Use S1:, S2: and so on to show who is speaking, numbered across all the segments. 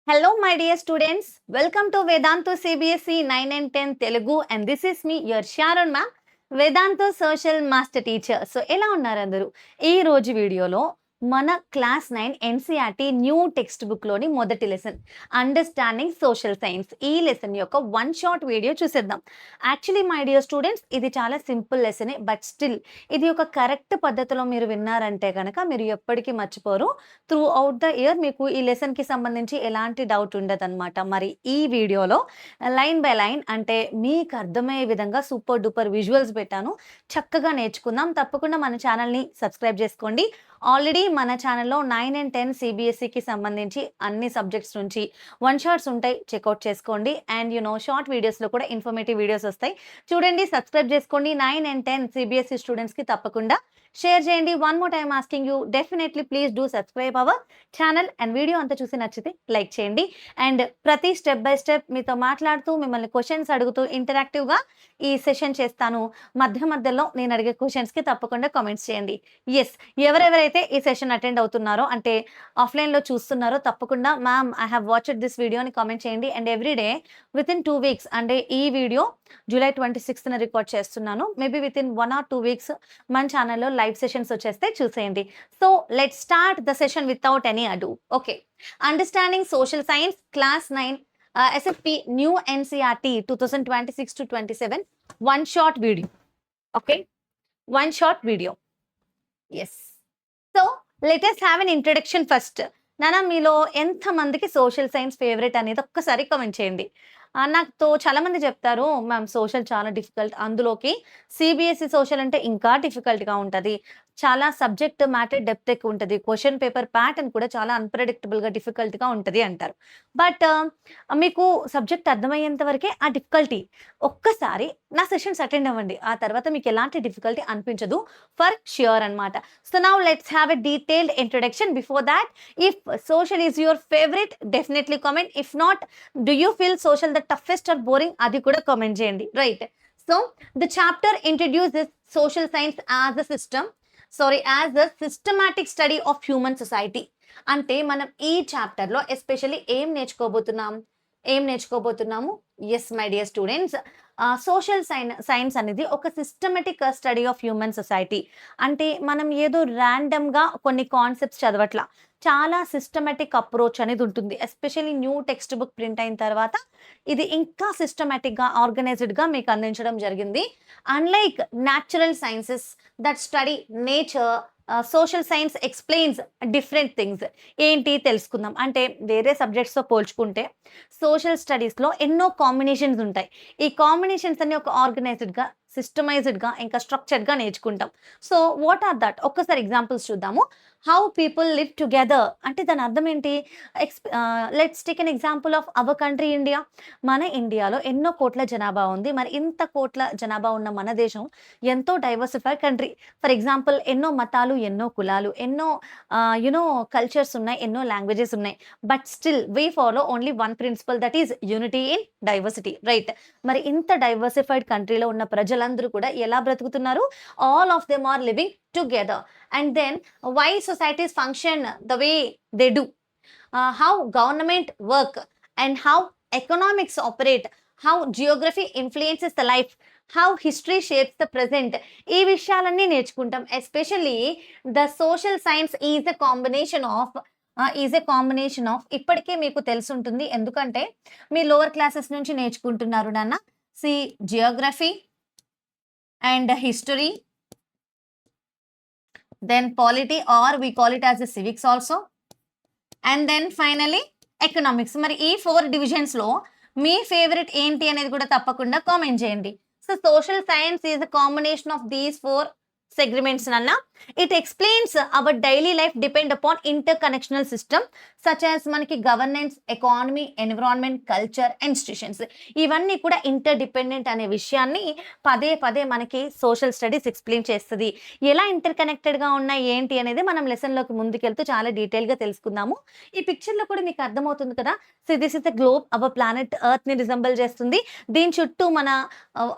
S1: Hello, my dear students. Welcome to Vedantu CBSE 9 and 10 Telugu, and this is me, your Sharon ma'am, Vedantu social master teacher. So ఎలా ఉన్నారు అందరూ? ఈ రోజు వీడియోలో మన క్లాస్ 9 ఎన్సీఆర్టీ న్యూ టెక్స్ట్ బుక్లోని మొదటి లెసన్ అండర్స్టాండింగ్ సోషల్ సైన్స్. ఈ లెసన్ యొక్క వన్ షార్ట్ వీడియో చూసేద్దాం. యాక్చువల్లీ మై డియర్ స్టూడెంట్స్, ఇది చాలా సింపుల్ లెసనే, బట్ స్టిల్ ఇది ఒక కరెక్ట్ పద్ధతిలో మీరు విన్నారంటే కనుక మీరు ఎప్పటికీ మర్చిపోరు. త్రూ అవుట్ ద ఇయర్ మీకు ఈ లెసన్కి సంబంధించి ఎలాంటి డౌట్ ఉండదన్నమాట. మరి ఈ వీడియోలో లైన్ బై లైన్ అంటే మీకు అర్థమయ్యే విధంగా సూపర్ డూపర్ విజువల్స్ పెట్టాను. చక్కగా నేర్చుకుందాం. తప్పకుండా మన ఛానల్ని సబ్స్క్రైబ్ చేసుకోండి. ఆల్రెడీ మన ఛానల్లో 9 and 10 సిబిఎస్ఈకి సంబంధించి అన్ని సబ్జెక్ట్స్ నుంచి వన్ షార్ట్స్ ఉంటాయి, చెక్అవుట్ చేసుకోండి. అండ్ షార్ట్ వీడియోస్లో కూడా ఇన్ఫర్మేటివ్ వీడియోస్ వస్తాయి, చూడండి, సబ్స్క్రైబ్ చేసుకోండి. 9 and 10 సిబిఎస్ఈ స్టూడెంట్స్కి తప్పకుండా షేర్ చేయండి. One more time asking you, definitely please do subscribe our channel. And video అంతా చూసి నచ్చితే లైక్ చేయండి. అండ్ ప్రతి స్టెప్ బై స్టెప్ మీతో మాట్లాడుతూ మిమ్మల్ని క్వశ్చన్స్ అడుగుతూ ఇంటరాక్టివ్గా ఈ సెషన్ చేస్తాను. మధ్యలో నేను అడిగే క్వశ్చన్స్కి తప్పకుండా కామెంట్స్ చేయండి. ఎస్, ఎవరెవరైతే ఈ సెషన్ అటెండ్ అవుతున్నారో అంటే ఆఫ్లైన్లో చూస్తున్నారో తప్పకుండా ma'am I have watched this video అని కామెంట్ చేయండి. And everyday with in 2 weeks, అంటే ఈ వీడియో జూలై 26న రికార్డ్ చేస్తున్నాను. Maybe with in 1 or 2 weeks మన ఛానల్లో లైవ్ సెషన్స్ వచ్చేస్తే చూసేయండి. So let start the session without any ado. Okay, understanding social science class 9 SFP new NCERT 2026-27 one short video. Okay, one short video. Yes, so let us have an introduction first. నానా, మీలో ఎంతమందికి social science favourite అనేది ఒక్కసారి comment చేయండి. నాతో చాలామంది చెప్తారు ma'am social చాలా డిఫికల్ట్, అందులోకి సిబిఎస్ఈ సోషల్ అంటే ఇంకా డిఫికల్ట్గా ఉంటుంది, చాలా సబ్జెక్ట్ మ్యాటర్ డెప్త్ ఎక్కువ ఉంటుంది, క్వశ్చన్ పేపర్ ప్యాటర్న్ కూడా చాలా అన్ప్రెడిక్టబుల్గా డిఫికల్ట్గా ఉంటుంది అంటారు. బట్ మీకు సబ్జెక్ట్ అర్థమయ్యేంత వరకే ఆ డిఫికల్టీ. ఒక్కసారి నా సెషన్స్ అటెండ్ అవ్వండి, ఆ తర్వాత మీకు ఎలాంటి డిఫికల్టీ అనిపించదు ఫర్ ష్యూర్ అనమాట. So now let's have a detailed introduction. Before that, if social is your favourite definitely comment. If not, do you feel social the toughest or boring, అది కూడా comment చేయండి. Right, so the chapter introduces social science as a system, as a systematic study of human society. అంటే మనం ఈ చాప్టర్లో especially ఏం నేర్చుకోబోతున్నాము? Yes my dear students, social science అనేది ఒక systematic study of human society. అంటే మనం ఏదో ర్యాండమ్గా కొన్ని కాన్సెప్ట్స్ చదవట్లా, చాలా సిస్టమేటిక్ అప్రోచ్ అనేది ఉంటుంది. Especially new text book print అయిన తర్వాత ఇది ఇంకా సిస్టమేటిక్గా ఆర్గనైజ్డ్గా మీకు అందించడం జరిగింది. Unlike natural sciences that study nature, social science explains different things. ఏంటి తెలుసుకుందాం. అంటే వేరే సబ్జెక్ట్స్తో పోల్చుకుంటే సోషల్ స్టడీస్లో ఎన్నో కాంబినేషన్స్ ఉంటాయి. ఈ కాంబినేషన్స్ అన్ని ఒక ఆర్గనైజ్డ్గా, సిస్టమైజ్డ్గా, ఇంకా స్ట్రక్చర్డ్గా నేర్చుకుంటాం. So what are that? ఒక్కసారి ఎగ్జాంపుల్స్ చూద్దాము. హౌ పీపుల్ లివ్ టుగెదర్ అంటే దాని అర్థం ఏంటి? Let's take an example of our country India. మన ఇండియాలో ఎన్నో కోట్ల జనాభా ఉంది. మరి ఇంత కోట్ల జనాభా ఉన్న మన దేశం ఎంతో డైవర్సిఫైడ్ కంట్రీ. ఫర్ ఎగ్జాంపుల్, ఎన్నో మతాలు, ఎన్నో కులాలు, ఎన్నో కల్చర్స్ ఉన్నాయి, ఎన్నో లాంగ్వేజెస్ ఉన్నాయి. But still we follow only one principle, that is unity in diversity. Right, మరి ఇంత డైవర్సిఫైడ్ కంట్రీలో ఉన్న ప్రజలందరూ కూడా ఎలా బ్రతుకుతున్నారు? All of them are living together. And then why societies function the way they do, how government work, and how economics operate, how geography influences the life, how history shapes the present. ఈ విషయాలన్నీ నేర్చుకుంటాం. Especially the social science is a combination of ఇప్పటికే మీకు తెలుసుంటుంది, ఎందుకంటే మీ lower classes నుంచి నేర్చుకుంటున్నారు నాన్న. Geography and history, then polity, or we call it as a civics also, and then finally economics. మరి ఈ 4 డివిజన్స్లో మీ ఫేవరెట్ ఏంటి అనేది కూడా తప్పకుండా కామెంట్ చేయండి. So social science is a combination of these 4 segments అన్న. It explains our daily life depend upon interconnectional system such as మనకి governance, economy, environment, culture, institutions. ఇవన్నీ కూడా ఇంటర్ డిపెండెంట్ అనే విషయాన్ని పదే మనకి సోషల్ స్టడీస్ ఎక్స్ప్లెయిన్ చేస్తుంది. ఎలా ఇంటర్ కనెక్టెడ్గా ఉన్నాయి ఏంటి అనేది మనం లెసన్లోకి ముందుకెళ్తూ చాలా డీటెయిల్గా తెలుసుకుందాము. ఈ పిక్చర్లో కూడా మీకు అర్థమవుతుంది కదా. So this is the globe, our planet ఎర్త్ని రిజంబుల్ చేస్తుంది. దీని చుట్టూ మన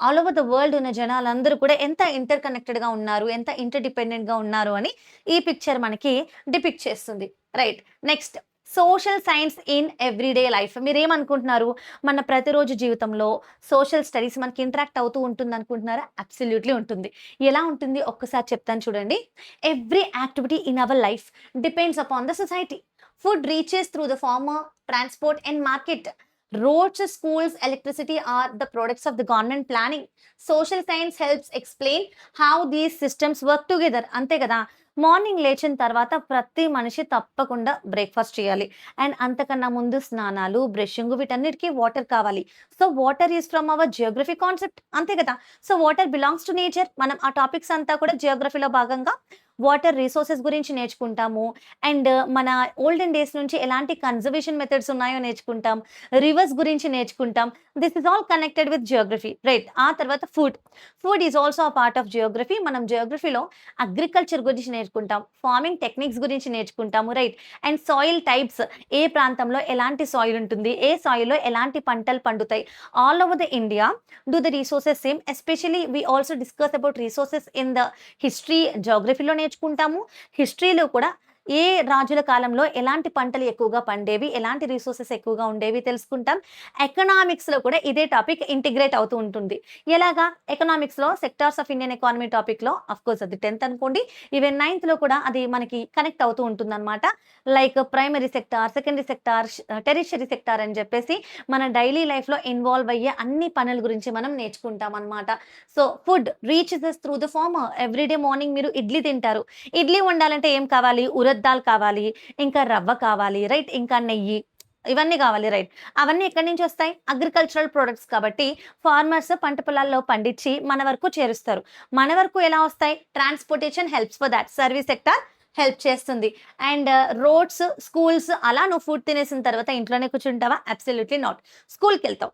S1: ఆల్ ఓవర్ ద వరల్డ్ ఉన్న జనాలందరూ కూడా ఎంత ఇంటర్ కనెక్టెడ్గా ఉన్నారు, ఎంత ఇంటర్ డిపెండెంట్గా ఉన్నారు అని ఈ పిక్చర్ మనకి డిపిక్ట్ చేస్తుంది. Right, next social science in everyday life. మీరేమనుకుంటున్నారు? మన ప్రతిరోజు జీవితంలో సోషల్ స్టడీస్ మనకి ఇంటరాక్ట్ అవుతూ ఉంటుందనుకుంటున్నారా? అబ్సల్యూట్‌లీ ఉంటుంది. ఎలా ఉంటుంది? ఒక్కసారి చెప్తాను చూడండి. Every activity in our life depends upon the society. Food reaches through the farmer, transport and market. Roads, schools, electricity are the products of the government planning. Social science helps explain how these systems work together. అంతే కదా! Morning లేచిన తర్వాత ప్రతి మనిషి తప్పకుండా breakfast చేయాలి. And అంతకన్నా ముందు స్నానాలు, బ్రషింగ్ వీటన్నిటికి వాటర్ కావాలి. So, water is from our Geography concept. అంతే కదా! So, water belongs to nature. మనం ఆ టాపిక్స్ అంతా కూడా జియోగ్రఫీలో భాగంగా వాటర్ రిసోర్సెస్ గురించి నేర్చుకుంటాము. అండ్ మన ఓల్డెన్ డేస్ నుంచి ఎలాంటి కన్జర్వేషన్ మెథడ్స్ ఉన్నాయో నేర్చుకుంటాం. రివర్స్ గురించి నేర్చుకుంటాం. This is all connected with geography. Right. ఆ తర్వాత food. Food is also a part of geography. మనం జియోగ్రఫీలో అగ్రికల్చర్ గురించి నేర్చుకుంటాం. ఫార్మింగ్ టెక్నిక్స్ గురించి నేర్చుకుంటాము. రైట్. And soil types. ఏ ప్రాంతంలో ఎలాంటి సాయిల్ ఉంటుంది? ఏ సాయిల్‌లో ఎలాంటి పంటలు పండుతాయి? All over the India do the resources same. Especially we also discuss about resources in the history. జియోగ్రఫీలో నేర్చుకుంటాము. హిస్టరీలో కూడా ఏ రాజుల కాలంలో ఎలాంటి పంటలు ఎక్కువగా పండేవి, ఎలాంటి రిసోర్సెస్ ఎక్కువగా ఉండేవి తెలుసుకుంటాం. ఎకనామిక్స్‌లో కూడా ఇదే టాపిక్ ఇంటిగ్రేట్ అవుతూ ఉంటుంది. ఎలాగా? ఎకనామిక్స్‌లో సెక్టార్స్ ఆఫ్ ఇండియన్ ఎకానమీ టాపిక్‌లో ఆఫ్‌కోర్స్ అది 10థ్ అనుకోండి. ఈవెన్ 9థ్‌లో కూడా అది మనకి కనెక్ట్ అవుతూ ఉంటుందన్నమాట. Like primary sector, secondary sector, tertiary sector అని చెప్పేసి మన డైలీ లైఫ్‌లో ఇన్వాల్వ్ అయ్యే అన్ని పనుల గురించి మనం నేర్చుకుంటామన్నమాట. So, food reaches us through the farmer. Everyday morning మీరు ఇడ్లీ తింటారు. ఇడ్లీ వండాలంటే ఏం కావాలి? ఉరద్ దాల్ కావాలి, ఇంకా రవ్వ కావాలి. రైట్. ఇంకా నెయ్యి. ఇవన్నీ కావాలి. రైట్. అవన్నీ ఎక్కడి నుంచి వస్తాయి? అగ్రికల్చరల్ ప్రొడక్ట్స్ కాబట్టి ఫార్మర్స్ పంట పొలాల్లో పండించి మన వరకు చేరుస్తారు. మన వరకు ఎలా వస్తాయి? Transportation helps for thought. Service sector help చేస్తుంది. అండ్ రోడ్స్, స్కూల్స్ అలా నువ్వు ఫుడ్ తినేసిన తర్వాత ఇంట్లోనే కూర్చుంటావా? Absolutely not. స్కూల్‌కెళ్తావు.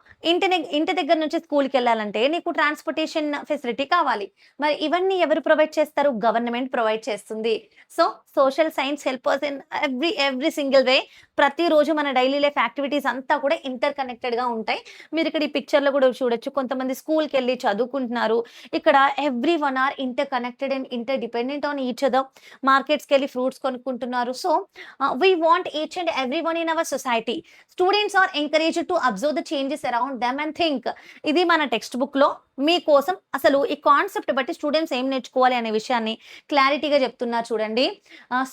S1: ఇంటి దగ్గర నుంచి స్కూల్‌కెళ్ళాలంటే నీకు ట్రాన్స్‌పోర్టేషన్ ఫెసిలిటీ కావాలి. మరి ఇవన్నీ ఎవరు ప్రొవైడ్ చేస్తారు? గవర్నమెంట్ ప్రొవైడ్ చేస్తుంది. So, social science help us in every single way. ప్రతిరోజు మన డైలీ లైఫ్ యాక్టివిటీస్ అంతా కూడా ఇంటర్ కనెక్టెడ్‌గా ఉంటాయి. మీరిక్కడ ఈ పిక్చర్‌లో కూడా చూడొచ్చు. కొంతమంది స్కూల్‌కెళ్ళి చదువుకుంటున్నారు. ఇక్కడ everyone are interconnected and interdependent on each other. మార్కెట్స్‌కెళ్ళి ఫ్రూట్స్ కొనుక్కుంటున్నారు. So, we want each and everyone in our society. Students are encouraged to observe the changes around them and think. ఇది మన text బుక్‌లో మీకోసం అసలు ఈ concept బట్టి students ఏం నేర్చుకోవాలి అనే విషయాన్ని క్లారిటీగా చెప్తున్నారు చూడండి.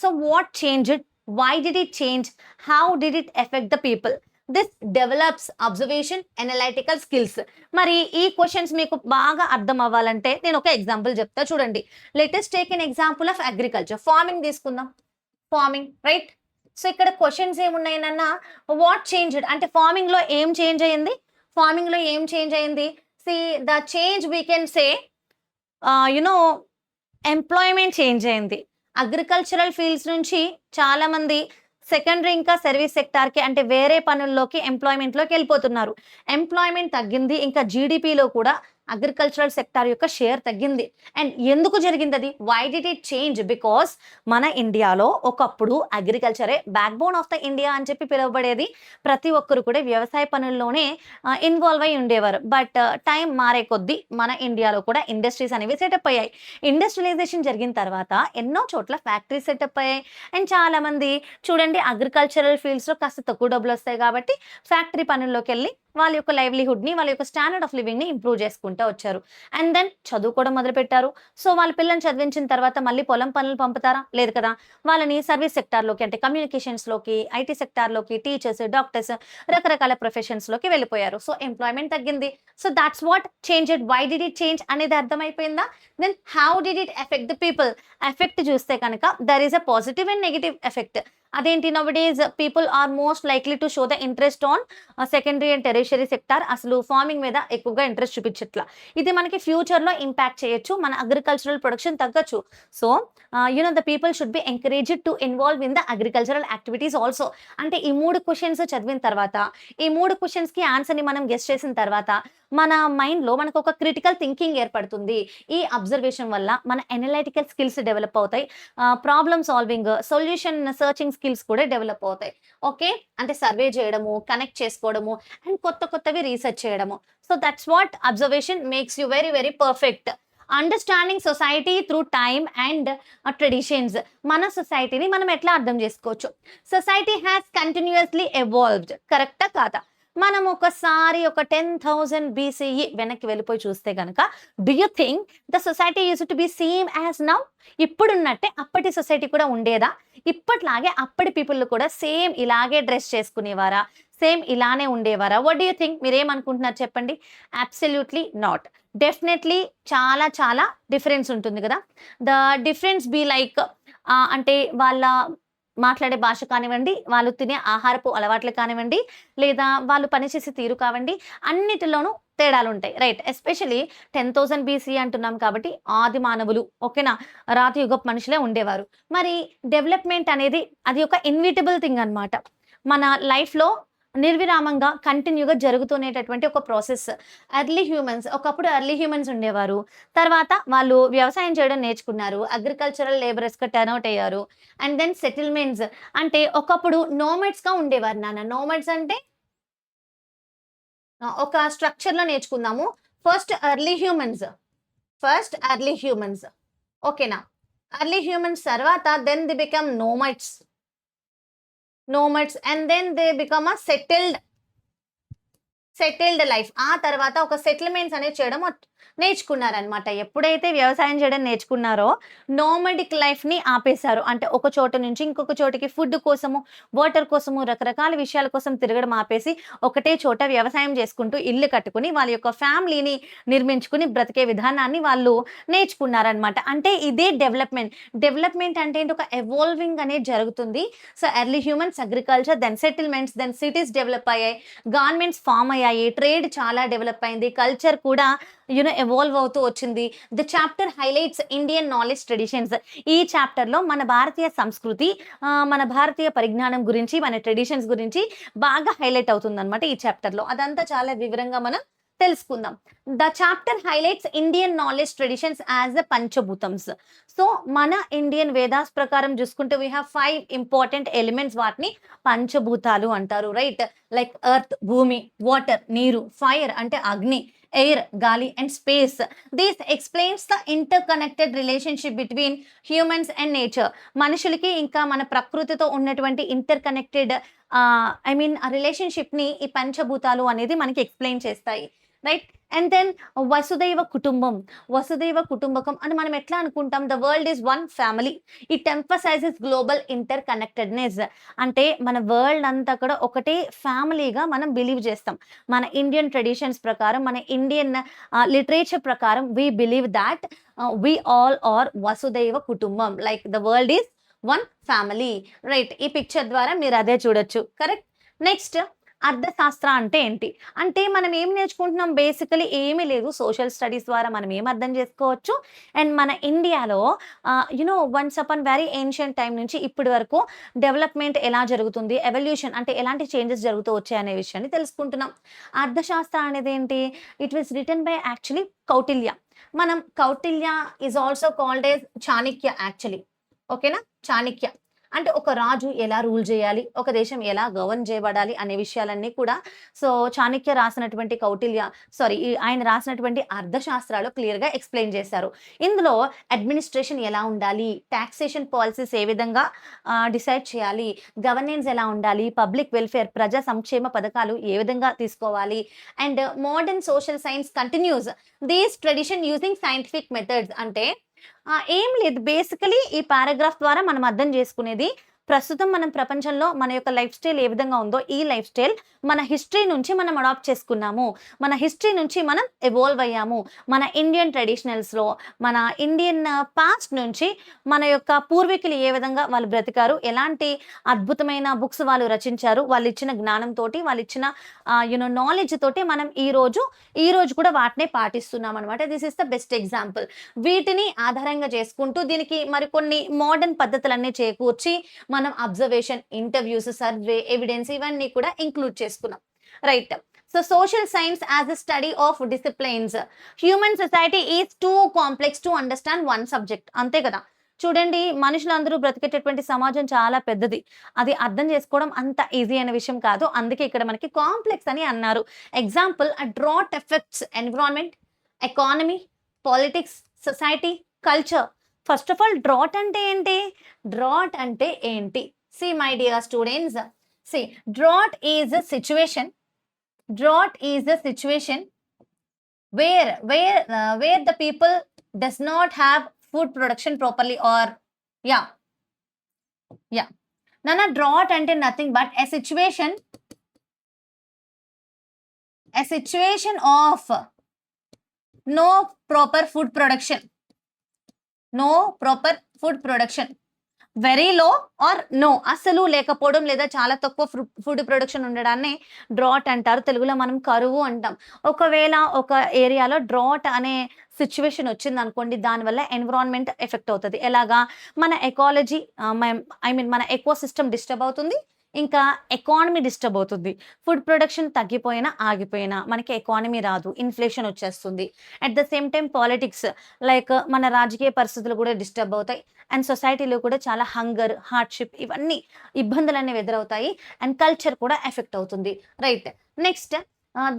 S1: So, what changed? Why did it change? How did it effect the people? This develops observation, analytical skills. మరి ఈ క్వెషన్స్ మీకు బాగా అర్థం అవ్వాలంటే నేను ఒక ఎగ్జాంపుల్ చెప్తా చూడండి. Let us take an example of agriculture. Farming తీసుకుందాం. ఫార్మింగ్. రైట్. సో, ఇక్కడ క్వెషన్స్ ఏమున్నాయి నాన్న? వాట్ చేంజ్డ్ అంటే ఫార్మింగ్‌లో ఏం చేంజ్ అయింది? ఫార్మింగ్‌లో ఏం చేంజ్ అయింది? See the change we can say you know employment change అయింది. అగ్రికల్చరల్ ఫీల్డ్స్ నుంచి చాలామంది సెకండరీ ఇంకా సర్వీస్ సెక్టార్‌కి అంటే వేరే పనుల్లోకి ఎంప్లాయ్‌మెంట్‌లోకెళ్ళిపోతున్నారు. ఎంప్లాయ్‌మెంట్ తగ్గింది. ఇంకా జీడీపీలో కూడా అగ్రికల్చరల్ సెక్టార్ యొక్క షేర్ తగ్గింది. అండ్ ఎందుకు జరిగిందది? Why did it change? Because మన ఇండియాలో ఒకప్పుడు అగ్రికల్చరే backbone of the India అని చెప్పి పిలువబడేది. ప్రతి ఒక్కరు కూడా వ్యవసాయ పనుల్లోనే ఇన్వాల్వ్ అయ్యి ఉండేవారు. బట్ టైం మారే కొద్దీ మన ఇండియాలో కూడా ఇండస్ట్రీస్ అనేవి సెటప్ అయ్యాయి. ఇండస్ట్రియలైజేషన్ జరిగిన తర్వాత ఎన్నో చోట్ల ఫ్యాక్టరీస్ సెటప్ అయ్యాయి. అండ్ చాలామంది చూడండి అగ్రికల్చరల్ ఫీల్డ్స్‌లో కాస్త తక్కువ డబ్బులొస్తాయి కాబట్టి ఫ్యాక్టరీ పనుల్లోకెళ్ళి వాళ్ళ యొక్క లైవ్లీహుడ్‌ని, వాళ్ళ యొక్క స్టాండర్డ్ ఆఫ్ లివింగ్‌ని ఇంప్రూవ్ చేసుకుంటూ వచ్చారు. అండ్ దెన్ చదువుకోవడం మొదలుపెట్టారు. సో, వాళ్ళ పిల్లల్ని చదివించిన తర్వాత మళ్ళీ పొలం పనులు పంపుతారా? లేదు కదా! వాళ్ళని సర్వీస్ సెక్టార్‌లోకి అంటే కమ్యూనికేషన్స్‌లోకి, ఐటీ సెక్టార్‌లోకి, టీచర్స్, డాక్టర్స్ రకరకాల ప్రొఫెషన్స్‌లోకి వెళ్ళిపోయారు. సో, ఎంప్లాయ్‌మెంట్ తగ్గింది. So, that's what changed. Why did it change అనేది అర్థమైపోయిందా? Then how did it effect the people? Effect చూస్తే కనుక there is a positive and negative effect. అదేంటి? Nowadays people are most likely to show the interest on secondary and tertiary sector. అసలు farming మీద ఎక్కువగా interest చూపించట్ల. ఇది మనకి ఫ్యూచర్‌లో impact చేయొచ్చు. మన అగ్రికల్చరల్ ప్రొడక్షన్ తగ్గొచ్చు. So, the people should be encouraged to involve in the agricultural activities also. అంటే ఈ 3 క్వెషన్స్ చదివిన తర్వాత, ఈ 3 క్వెషన్స్‌కి ఆన్సర్‌ని మనం గెస్ చేసిన తర్వాత మన మైండ్‌లో మనకొక క్రిటికల్ థింకింగ్ ఏర్పడుతుంది. ఈ అబ్జర్వేషన్ వల్ల మన అనలైటికల్ స్కిల్స్ డెవలప్ అవుతాయి. Problem solving, solution searching skills కూడా డెవలప్ అవుతాయి. ఓకే. అంటే సర్వే చేయడము, కనెక్ట్ చేసుకోవడము అండ్ కొత్తవి రీసెర్చ్ చేయడము. So, that's what observation makes you very very perfect. Understanding society through time and traditions. మన సొసైటీని మనం ఎట్లా అర్థం చేసుకోవచ్చు? Society has continuously evolved. కరెక్టా కాదా? మనం ఒకసారి ఒక 10,000 బీసీఈ వెనక్కి వెళ్ళిపోయి చూస్తే గనక, do you think the society used to be same as now? ఇప్పుడున్నట్టే అప్పటి సొసైటీ కూడా ఉండేదా? ఇప్పట్లాగే అప్పటి పీపుల్ కూడా సేమ్ ఇలాగే డ్రెస్ చేసుకునేవారా? సేమ్ ఇలానే ఉండేవారా? What do you think? మీరేమనుకుంటున్నారు చెప్పండి? Absolutely not. డెఫినెట్లీ చాలా చాలా డిఫరెన్స్ ఉంటుంది కదా! ద డిఫరెన్స్ బి లైక్ అంటే వాళ్ళ మాట్లాడే భాష కానివ్వండి, వాళ్ళు తినే ఆహారపు అలవాట్లు కానివ్వండి, లేదా వాళ్ళు పనిచేసే తీరు కావండి, అన్నిటిలోనూ తేడాలుంటాయి. రైట్. ఎస్పెషల్లీ 10,000 బీసీ అంటున్నాం కాబట్టి ఆది మానవులు, ఓకేనా? రాతి యుగపు మనుషులే ఉండేవారు. మరి డెవలప్‌మెంట్ అనేది అది ఒక ఇన్‌విటబుల్ థింగ్ అన్నమాట. మన లైఫ్‌లో నిర్విరామంగా కంటిన్యూగా జరుగుతునేటటువంటి ఒక ప్రాసెస్. ఒకప్పుడు ఎర్లీ హ్యూమన్స్ ఉండేవారు. తర్వాత వాళ్ళు వ్యవసాయం చేయడం నేర్చుకున్నారు. అగ్రికల్చరల్ లేబరర్స్‌గా టర్న్ ఔట్ అయ్యారు. అండ్ దెన్ సెటిల్మెంట్స్, అంటే ఒకప్పుడు నోమాడ్స్‌గా ఉండేవారు నాన్న. నోమాడ్స్ అంటే ఒక స్ట్రక్చర్‌లో నేర్చుకుందాము. ఫస్ట్ ఎర్లీ హ్యూమన్స్, ఓకేనా? ఎర్లీ హ్యూమన్స్ తర్వాత then they become nomads and then they become a settled life. ఆ తర్వాత ఒక సెటిల్మెంట్స్ అనేది చేయడం నేర్చుకున్నారనమాట. ఎప్పుడైతే వ్యవసాయం చేయడం నేర్చుకున్నారో నోమడిక్ లైఫ్‌ని ఆపేశారు. అంటే ఒక చోట నుంచి ఇంకొక చోటికి ఫుడ్ కోసము, వాటర్ కోసము, రకరకాల విషయాల కోసం తిరగడం ఆపేసి ఒకటే చోట వ్యవసాయం చేసుకుంటూ ఇల్లు కట్టుకొని వాళ్ళ యొక్క ఫ్యామిలీని నిర్మించుకొని బ్రతికే విధానాన్ని వాళ్ళు నేర్చుకున్నారనమాట. అంటే ఇదే డెవలప్‌మెంట్. డెవలప్‌మెంట్ అంటే ఏంటి? ఒక ఎవాల్వింగ్ అనేది జరుగుతుంది. So early humans, agriculture, then settlements, then cities develop అయ్యాయి. గార్మెంట్స్ ఫార్మ్ అయ్యాయి. ట్రేడ్ చాలా డెవలప్ అయింది. కల్చర్ కూడా ఎవాల్వ్ అవుతూ వచ్చింది. The chapter highlights Indian knowledge traditions. ఈ చాప్టర్‌లో మన భారతీయ సంస్కృతి, మన భారతీయ పరిజ్ఞానం గురించి, మన ట్రెడిషన్స్ గురించి బాగా హైలైట్ అవుతుందన్నమాట ఈ చాప్టర్‌లో. అదంతా చాలా వివరంగా మనం తెలుసుకుందాం. The chapter highlights Indian knowledge traditions as the panchabhutams. So మన ఇండియన్ వేదాస్ ప్రకారం చూసుకుంటే వీ హావ్ 5 ఇంపార్టెంట్ ఎలిమెంట్స్. వాటిని పంచభూతాలు అంటారు. రైట్. లైక్ ఎర్త్ భూమి, వాటర్ నీరు, ఫైర్ అంటే అగ్ని, ఎయిర్ గాలి, and space. This explains the interconnected relationship between humans and nature. మనుషులకి ఇంకా మన ప్రకృతితో ఉన్నటువంటి ఇంటర్‌కనెక్టెడ్ ఆ రిలేషన్‌షిప్‌ని ఈ పంచభూతాలు అనేది మనకి ఎక్స్‌ప్లెయిన్ చేస్తాయి. రైట్. అండ్ దెన్ వసుదైవ కుటుంబం, వసుదైవ కుటుంబకం అని మనం ఎట్లా అనుకుంటాం? The world is one family. It emphasises global inter connectedness. అంటే మన వరల్డ్ అంతా కూడా ఒకటే ఫ్యామిలీగా మనం బిలీవ్ చేస్తాం. మన ఇండియన్ ట్రెడిషన్స్ ప్రకారం, మన ఇండియన్ లిటరేచర్ ప్రకారం we believe that we all are Vasudhaiva Kutumbam. Like the world is one family. Right. ఈ పిక్చర్ ద్వారా మీరు అదే చూడొచ్చు. కరెక్ట్. నెక్స్ట్, అర్థశాస్త్ర అంటే ఏంటి? అంటే మనం ఏం నేర్చుకుంటున్నాం? బేసికలీ ఏమీ లేదు. సోషల్ స్టడీస్ ద్వారా మనం ఏం అర్థం చేసుకోవచ్చు? అండ్ మన ఇండియాలో once upon very ancient time నుంచి ఇప్పటి వరకు డెవలప్‌మెంట్ ఎలా జరుగుతుంది? ఎవల్యూషన్ అంటే ఎలాంటి చేంజెస్ జరుగుతూ వచ్చాయనే విషయాన్ని తెలుసుకుంటున్నాం. అర్థశాస్త్ర అనేది ఏంటి? It was written by actually Kautilya. మనం Kautilya is also called as Chanakya actually. ఓకేనా? చాణక్య అంటే ఒక రాజు ఎలా రూల్ చేయాలి, ఒక దేశం ఎలా గవర్న్ చేయబడాలి అనే విషయాలన్నీ కూడా చాణక్య రాసినటువంటి ఆయన రాసినటువంటి అర్థశాస్త్రాలు క్లియర్‌గా ఎక్స్‌ప్లెయిన్ చేశారు. ఇందులో అడ్మినిస్ట్రేషన్ ఎలా ఉండాలి, టాక్సేషన్ పాలిసీస్ ఏ విధంగా డిసైడ్ చేయాలి, గవర్నెన్స్ ఎలా ఉండాలి, పబ్లిక్ వెల్ఫేర్ ప్రజా సంక్షేమ పథకాలు ఏ విధంగా తీసుకోవాలి, and modern social science continuous these tradition using scientific methods. అంటే ఏం లేదు. బేసికలీ ఈ పారాగ్రాఫ్ ద్వారా మనం అర్థం చేసుకునేది, ప్రస్తుతం మనం ప్రపంచంలో మన యొక్క లైఫ్ స్టైల్ ఏ విధంగా ఉందో, ఈ లైఫ్ స్టైల్ మన హిస్టరీ నుంచి మనం అడాప్ట్ చేసుకున్నాము. మన హిస్టరీ నుంచి మనం ఎవాల్వ్ అయ్యాము. మన ఇండియన్ ట్రెడిషనల్స్‌లో, మన ఇండియన్ పాస్ట్ నుంచి మన యొక్క పూర్వీకులు ఏ విధంగా వాళ్ళు బ్రతికారు, ఎలాంటి అద్భుతమైన బుక్స్ వాళ్ళు రచించారు, వాళ్ళిచ్చిన జ్ఞానంతోటి, వాళ్ళిచ్చిన నాలెడ్జ్ తోటి మనం ఈ రోజు కూడా వాటినే పాటిస్తున్నాం అనమాట. This is the best example. వీటిని ఆధారంగా చేసుకుంటూ దీనికి మరికొన్ని మోడర్న్ పద్ధతులన్నీ చేకూర్చి మనం అబ్జర్వేషన్, ఇంటర్వ్యూస్, సర్వే, ఎవిడెన్స్ ఇవన్నీ కూడా ఇంక్లూడ్ చేసుకున్నాం. Right. So social science as a study of disciplines. Human society is two complex to understand one subject. అంతే కదా? చూడండి, మనుషులందరూ బ్రతికేటటువంటి సమాజం చాలా పెద్దది. అది అర్థం చేసుకోవడం అంత ఈజీ అయిన విషయం కాదు. అందుకే ఇక్కడ మనకి కాంప్లెక్స్ అని అన్నారు. Example, drought effects environment, economy, politics, society, culture. First of all drought అంటే ఏంటి? డ్రాట్ అంటే ఏంటి? See my dear students, see drought is a situation. Drought is a situation where the people does not have food production properly, or yeah, yeah. Nana, drought ante nothing but a situation of no proper food production. No proper food production. Very low or no, అసలు లేకపోవడం లేదా చాలా తక్కువ food production ఉండడాన్ని drought అంటారు. తెలుగులో మనం కరువు అంటాం. ఒకవేళ ఒక ఏరియాలో డ్రాట్ అనే సిచ్యువేషన్ వచ్చింది అనుకోండి, దానివల్ల ఎన్విరాన్మెంట్ ఎఫెక్ట్ అవుతుంది. ఎలాగా? మన ఎకాలజీ, మన ఎకో సిస్టమ్ డిస్టర్బ్ అవుతుంది, ఇంకా ఎకానమీ డిస్టర్బ్ అవుతుంది. ఫుడ్ ప్రొడక్షన్ తగ్గిపోయినా ఆగిపోయినా మనకి ఎకానమీ రాదు, ఇన్ఫ్లేషన్ వచ్చేస్తుంది. At the same time politics, like మన రాజకీయ పరిస్థితులు కూడా డిస్టర్బ్ అవుతాయి. అండ్ సొసైటీలో కూడా చాలా హంగర్, హార్డ్షిప్, ఇవన్నీ ఇబ్బందులు అనేవి ఎదురవుతాయి. అండ్ కల్చర్ కూడా ఎఫెక్ట్ అవుతుంది. Right. Next,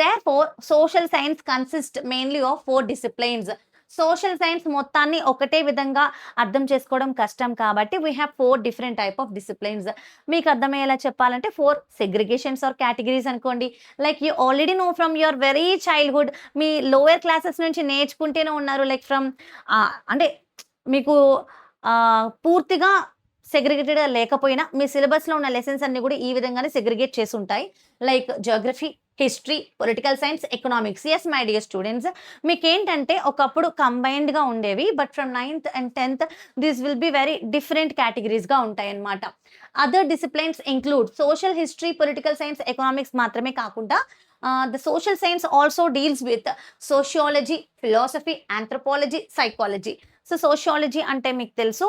S1: therefore social science consists mainly of 4 disciplines. Social science మొత్తాన్ని ఒకటే విధంగా అర్థం చేసుకోవడం కష్టం కాబట్టి we have 4 different type of disciplines. మీకు అర్థమయ్యేలా చెప్పాలంటే 4 సెగ్రిగేషన్స్ ఆర్ కేటగిరీస్ అనుకోండి. Like you already know from your very childhood, me lower classes నుంచి నేర్చుకుంటూనే ఉన్నారు. లైక్ ఫ్రమ్ అంటే మీకు పూర్తిగా సెగ్రిగేటెడ్గా లేకపోయినా మీ సిలబస్లో ఉన్న లెసన్స్ అన్ని కూడా ఈ విధంగానే సెగ్రిగేట్ చేసి ఉంటాయి. Like geography, history, political science, economics. Yes my dear students, మీకేంటంటే ఒకప్పుడు కంబైన్డ్గా ఉండేవి, but from 9th and 10th this will be very different కేటగిరీస్గా ఉంటాయి అన్నమాట. Other disciplines include social, history, political science, economics మాత్రమే కాకుండా the social science also deals with sociology, philosophy, anthropology, psychology. So sociology అంటే మీకు తెలుసు,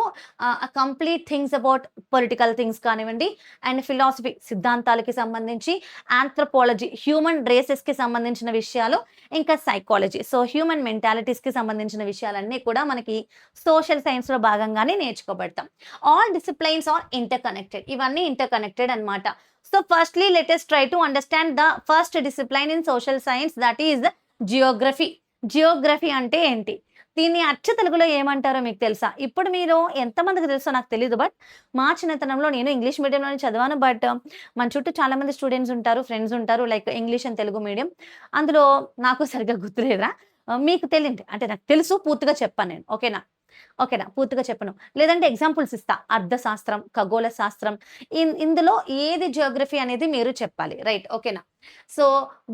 S1: complete things about political things కానివ్వండి, and philosophy సిద్ధాంతాలకి సంబంధించి, ఆంథ్రపాలజీ హ్యూమన్ రేసెస్కి సంబంధించిన విషయాలు, ఇంకా సైకాలజీ సో హ్యూమన్ మెంటాలిటీస్కి సంబంధించిన విషయాలన్నీ కూడా మనకి సోషల్ సైన్స్లో భాగంగానే నేర్చుకోబడతాం. All disciplines are interconnected, ఇవన్నీ ఇంటర్ కనెక్టెడ్ అనమాట. So firstly, let us try to understand the first discipline in social science, that is geography. Geography అంటే ఏంటి? దీన్ని అచ్చ తెలుగులో ఏమంటారో మీకు తెలుసా? ఇప్పుడు మీరు ఎంతమందికి తెలుసో నాకు తెలీదు, బట్ మా చిన్నతనంలో నేను ఇంగ్లీష్ మీడియంలోనే చదివాను. బట్ మన చుట్టూ చాలా మంది స్టూడెంట్స్ ఉంటారు, ఫ్రెండ్స్ ఉంటారు, like English and Telugu medium. అందులో నాకు సరిగ్గా గుర్తులేదురా. మీకు తెలియండి అంటే నాకు తెలుసు, పూర్తిగా చెప్పాను నేను. ఓకేనా? పూర్తిగా చెప్పను, లేదంటే ఎగ్జాంపుల్స్ ఇస్తా. అర్థశాస్త్రం, ఖగోళ శాస్త్రం, ఇందులో ఏది జియోగ్రఫీ అనేది మీరు చెప్పాలి. రైట్? ఓకేనా? సో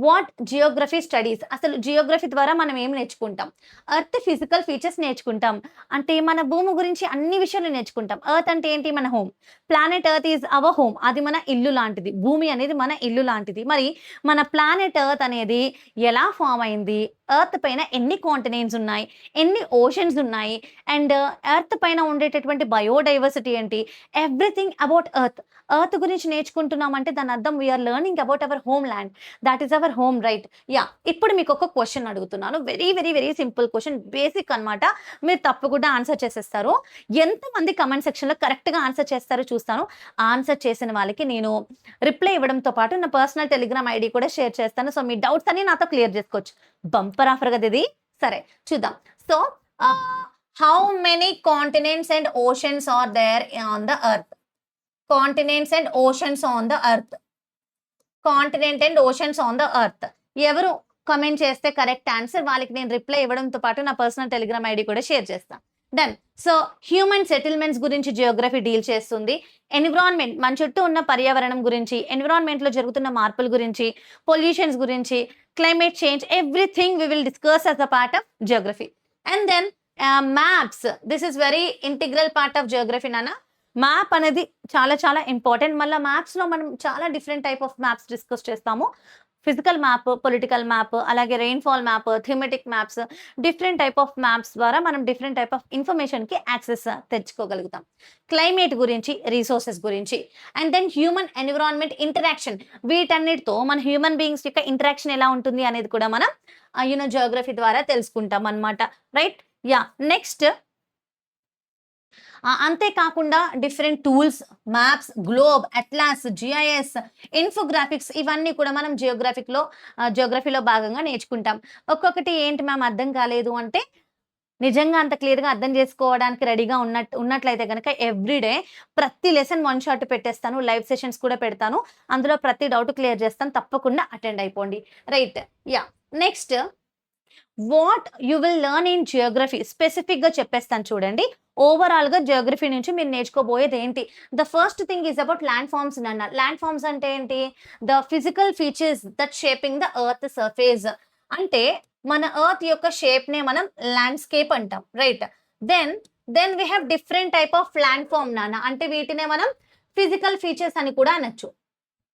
S1: వాట్ జియోగ్రఫీ స్టడీస్, అసలు జియోగ్రఫీ ద్వారా మనం ఏం నేర్చుకుంటాం? ఎర్త్ ఫిజికల్ ఫీచర్స్ నేర్చుకుంటాం. అంటే మన భూమి గురించి అన్ని విషయాలు నేర్చుకుంటాం. ఎర్త్ అంటే ఏంటి? మన home. Planet earth is our home, అది మన ఇల్లు లాంటిది. భూమి అనేది మన ఇల్లు లాంటిది. మరి మన ప్లానెట్ ఎర్త్ అనేది ఎలా ఫామ్ అయింది, ఎర్త్ పైన ఎన్ని కాంటినెంట్స్ ఉన్నాయి, ఎన్ని ఓషన్స్ ఉన్నాయి, అండ్ ఎర్త్ పైన ఉండేటటువంటి బయోడైవర్సిటీ ఏంటి, ఎవ్రీథింగ్ అబౌట్ ఎర్త్. ఎర్త్ గురించి నేర్చుకుంటున్నామంటే దాని అర్థం we're learning about our home land, that is our home. Right? Yeah. ఇప్పుడు మీకు ఒక క్వశ్చన్ అడుగుతున్నాను, very very very simple question, basic అనమాట. మీరు తప్పకుండా ఆన్సర్ చేసేస్తారు. ఎంతమంది కమెంట్ సెక్షన్లో కరెక్ట్గా ఆన్సర్ చేస్తారో చూస్తాను. ఆన్సర్ చేసిన వాళ్ళకి నేను రిప్లై ఇవ్వడంతో పాటు నా పర్సనల్ టెలిగ్రామ్ ఐడి కూడా షేర్ చేస్తాను. సో మీ డౌట్స్ అన్ని నాతో క్లియర్ చేసుకోవచ్చు. బంపర్ ఆఫర్ కదా ఇది. సరే చూద్దాం. So how many continents and oceans are there on the earth? Continents and oceans on the earth. Continent and oceans on the earth. ఎవరు కమెంట్ చేస్తే కరెక్ట్ ఆన్సర్ వాళ్ళకి నేను రిప్లై ఇవ్వడంతో పాటు నా పర్సనల్ టెలిగ్రామ్ ఐడి కూడా షేర్ చేస్తాను. Done. So human settlements గురించి జియోగ్రఫీ డీల్ చేస్తుంది. ఎన్విరాన్మెంట్, మన చుట్టూ ఉన్న పర్యావరణం గురించి, ఎన్విరాన్మెంట్లో జరుగుతున్న మార్పుల గురించి, పొల్యూషన్స్ గురించి, climate change, everything we will discuss as a part of geography. And then maps, this is very integral part of geography నాన్న. మ్యాప్ అనేది చాలా చాలా ఇంపార్టెంట్. మళ్ళీ మ్యాప్స్లో మనం చాలా different type of maps discuss చేస్తాము. ఫిజికల్ మ్యాప్, పొలిటికల్ మ్యాప్, అలాగే rainfall map, thematic maps, different type of maps ద్వారా మనం డిఫరెంట్ టైప్ ఆఫ్ ఇన్ఫర్మేషన్కి యాక్సెస్ తెచ్చుకోగలుగుతాం. క్లైమేట్ గురించి, రీసోర్సెస్ గురించి, and then human environment interaction, వీటన్నిటితో మన హ్యూమన్ బీయింగ్స్ యొక్క ఇంటరాక్షన్ ఎలా ఉంటుంది అనేది కూడా మనం జియోగ్రఫీ ద్వారా తెలుసుకుంటాం అన్నమాట. రైట్? యా. నెక్స్ట్, అంతేకాకుండా different tools, maps, globe, atlas, GIS, infographics, ఇవన్నీ కూడా మనం జియోగ్రఫీలో భాగంగా నేర్చుకుంటాం. ఒక్కొక్కటి ఏంటి మ్యామ్ అర్థం కాలేదు అంటే నిజంగా అంత క్లియర్‌గా అర్థం చేసుకోవడానికి రెడీగా ఉన్నట్లయితే గనక ఎవ్రీడే ప్రతి లెసన్ వన్ షాట్ పెట్టేస్తాను. లైవ్ సెషన్స్ కూడా పెడతాను. అందులో ప్రతి డౌట్ క్లియర్ చేస్తాను. తప్పకుండా అటెండ్ అయిపోండి. Right. Yeah! Next what you will learn in geography స్పెసిఫిక్‌గా చెప్పేస్తాను చూడండి. ఓవరాల్‌గా జియోగ్రఫీ నుంచి మీరు నేర్చుకోబోయేదేంటి? The first thing is about land forms నాన్న. ల్యాండ్ ఫార్మ్స్ అంటే ఏంటి? The physical features that shaping the earth surface. అంటే మన ఎర్త్ యొక్క షేప్‌నే మనం ల్యాండ్‌స్కేప్ అంటాం. Right. Then we have different type of land form నాన్న. అంటే వీటినే మనం ఫిజికల్ ఫీచర్స్ అని కూడా అనొచ్చు.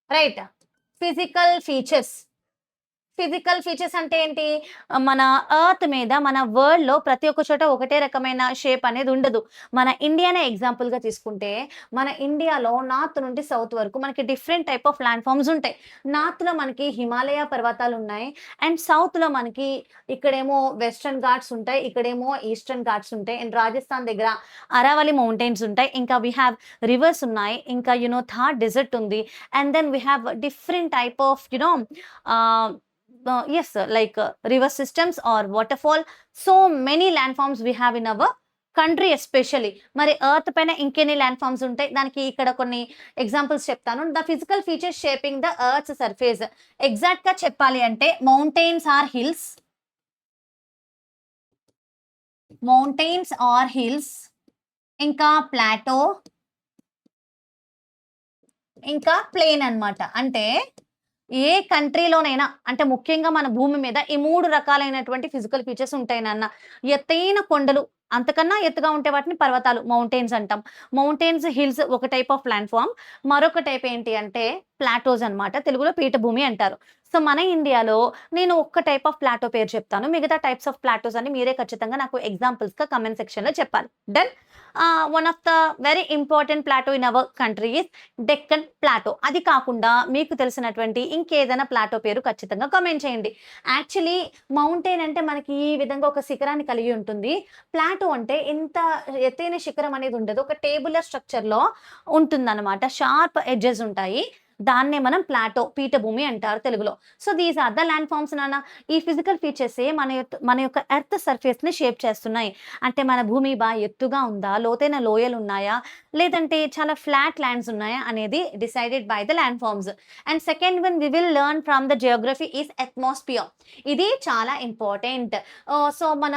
S1: Right. Physical features. Physical features అంటే ఏంటి? మన ఎర్త్ మీద, మన వరల్డ్‌లో ప్రతి ఒక్క చోట ఒకటే రకమైన షేప్ అనేది ఉండదు. మన ఇండియానే ఎగ్జాంపుల్‌గా తీసుకుంటే, మన ఇండియాలో నార్త్ నుండి సౌత్ వరకు మనకి different type of land forms ఉంటాయి. నార్త్‌లో మనకి హిమాలయ పర్వతాలున్నాయి. అండ్ సౌత్‌లో మనకి ఇక్కడేమో వెస్టర్న్ ఘాట్స్ ఉంటాయి. ఇక్కడేమో ఈస్టర్న్ ఘాట్స్ ఉంటాయి. అండ్ రాజస్థాన్ దగ్గర అరావలి మౌంటైన్స్ ఉంటాయి. ఇంకా వి హావ్ రివర్స్ ఉన్నాయి. ఇంకా థార్ డెజర్ట్ ఉంది. And then we have different type of ah yes, like river systems or waterfall. So many landforms we have in our country especially. మరి ఎర్త్ పైన ఇంకెన్ని ల్యాండ్ ఫార్మ్స్ ఉంటాయి? దానికి ఇక్కడ కొన్ని ఎగ్జాంపుల్స్ చెప్తాను. The physical features shaping the earth surface. ఎగ్జాక్ట్‌గా చెప్పాలి అంటే మౌంటైన్స్ ఆర్ హిల్స్. ఇంకా ప్లాటో, ఇంకా ప్లెయిన్ అన్నమాట. అంటే ఏ కంట్రీలోనైనా అంటే ముఖ్యంగా మన భూమి మీద ఈ 3 రకాలైనటువంటి ఫిజికల్ ఫీచర్స్ ఉంటాయి నాన్న. ఎత్తైన కొండలు, అంతకన్నా ఎత్తుగా ఉంటే వాటిని పర్వతాలు మౌంటైన్స్ అంటాం. మౌంటైన్స్, హిల్స్ ఒక టైప్ ఆఫ్ ల్యాండ్ ఫార్మ్. మరొక టైప్ ఏంటి అంటే ప్లాటోస్ అన్నమాట. తెలుగులో పీఠభూమి అంటారు. సో మన ఇండియాలో నేను ఒక్క టైప్ ఆఫ్ ప్లాటో పేరు చెప్తాను. మిగతా టైప్స్ ఆఫ్ ప్లాటోస్ అని మీరే ఖచ్చితంగా నాకు ఎగ్జాంపుల్స్‌గా కామెంట్ సెక్షన్‌లో చెప్పాలి. Done. One of the very important plateau in our country is Deccan plateau. అది కాకుండా మీకు తెలిసినటువంటి ఇంకేదైనా ప్లాటో పేరు ఖచ్చితంగా కామెంట్ చేయండి. యాక్చువల్లీ మౌంటైన్ అంటే మనకి ఈ విధంగా ఒక శిఖరాన్ని కలిగి ఉంటుంది. ప్లాటో అంటే ఇంత ఎత్తైన శిఖరం అనేది ఉండదు. ఒక టేబులర్ స్ట్రక్చర్‌లో ఉంటుందన్నమాట. షార్ప్ ఎడ్జెస్ ఉంటాయి. దాన్నే మనం ప్లాటో, పీఠభూమి అంటారు తెలుగులో. So these are the land forms నాన్న. ఈ ఫిజికల్ ఫీచర్సే మన యొక్క ఎర్త్ సర్ఫేస్‌ని షేప్ చేస్తున్నాయి. అంటే మన భూమి ఎత్తుగా ఉందా? లోతైన లోయలున్నాయా? లేదంటే చాలా ఫ్లాట్ ల్యాండ్స్ ఉన్నాయా? అనేది decided by the land forms. And second one we will learn from the geography is atmosphere. ఇది చాలా ఇంపార్టెంట్. సో మన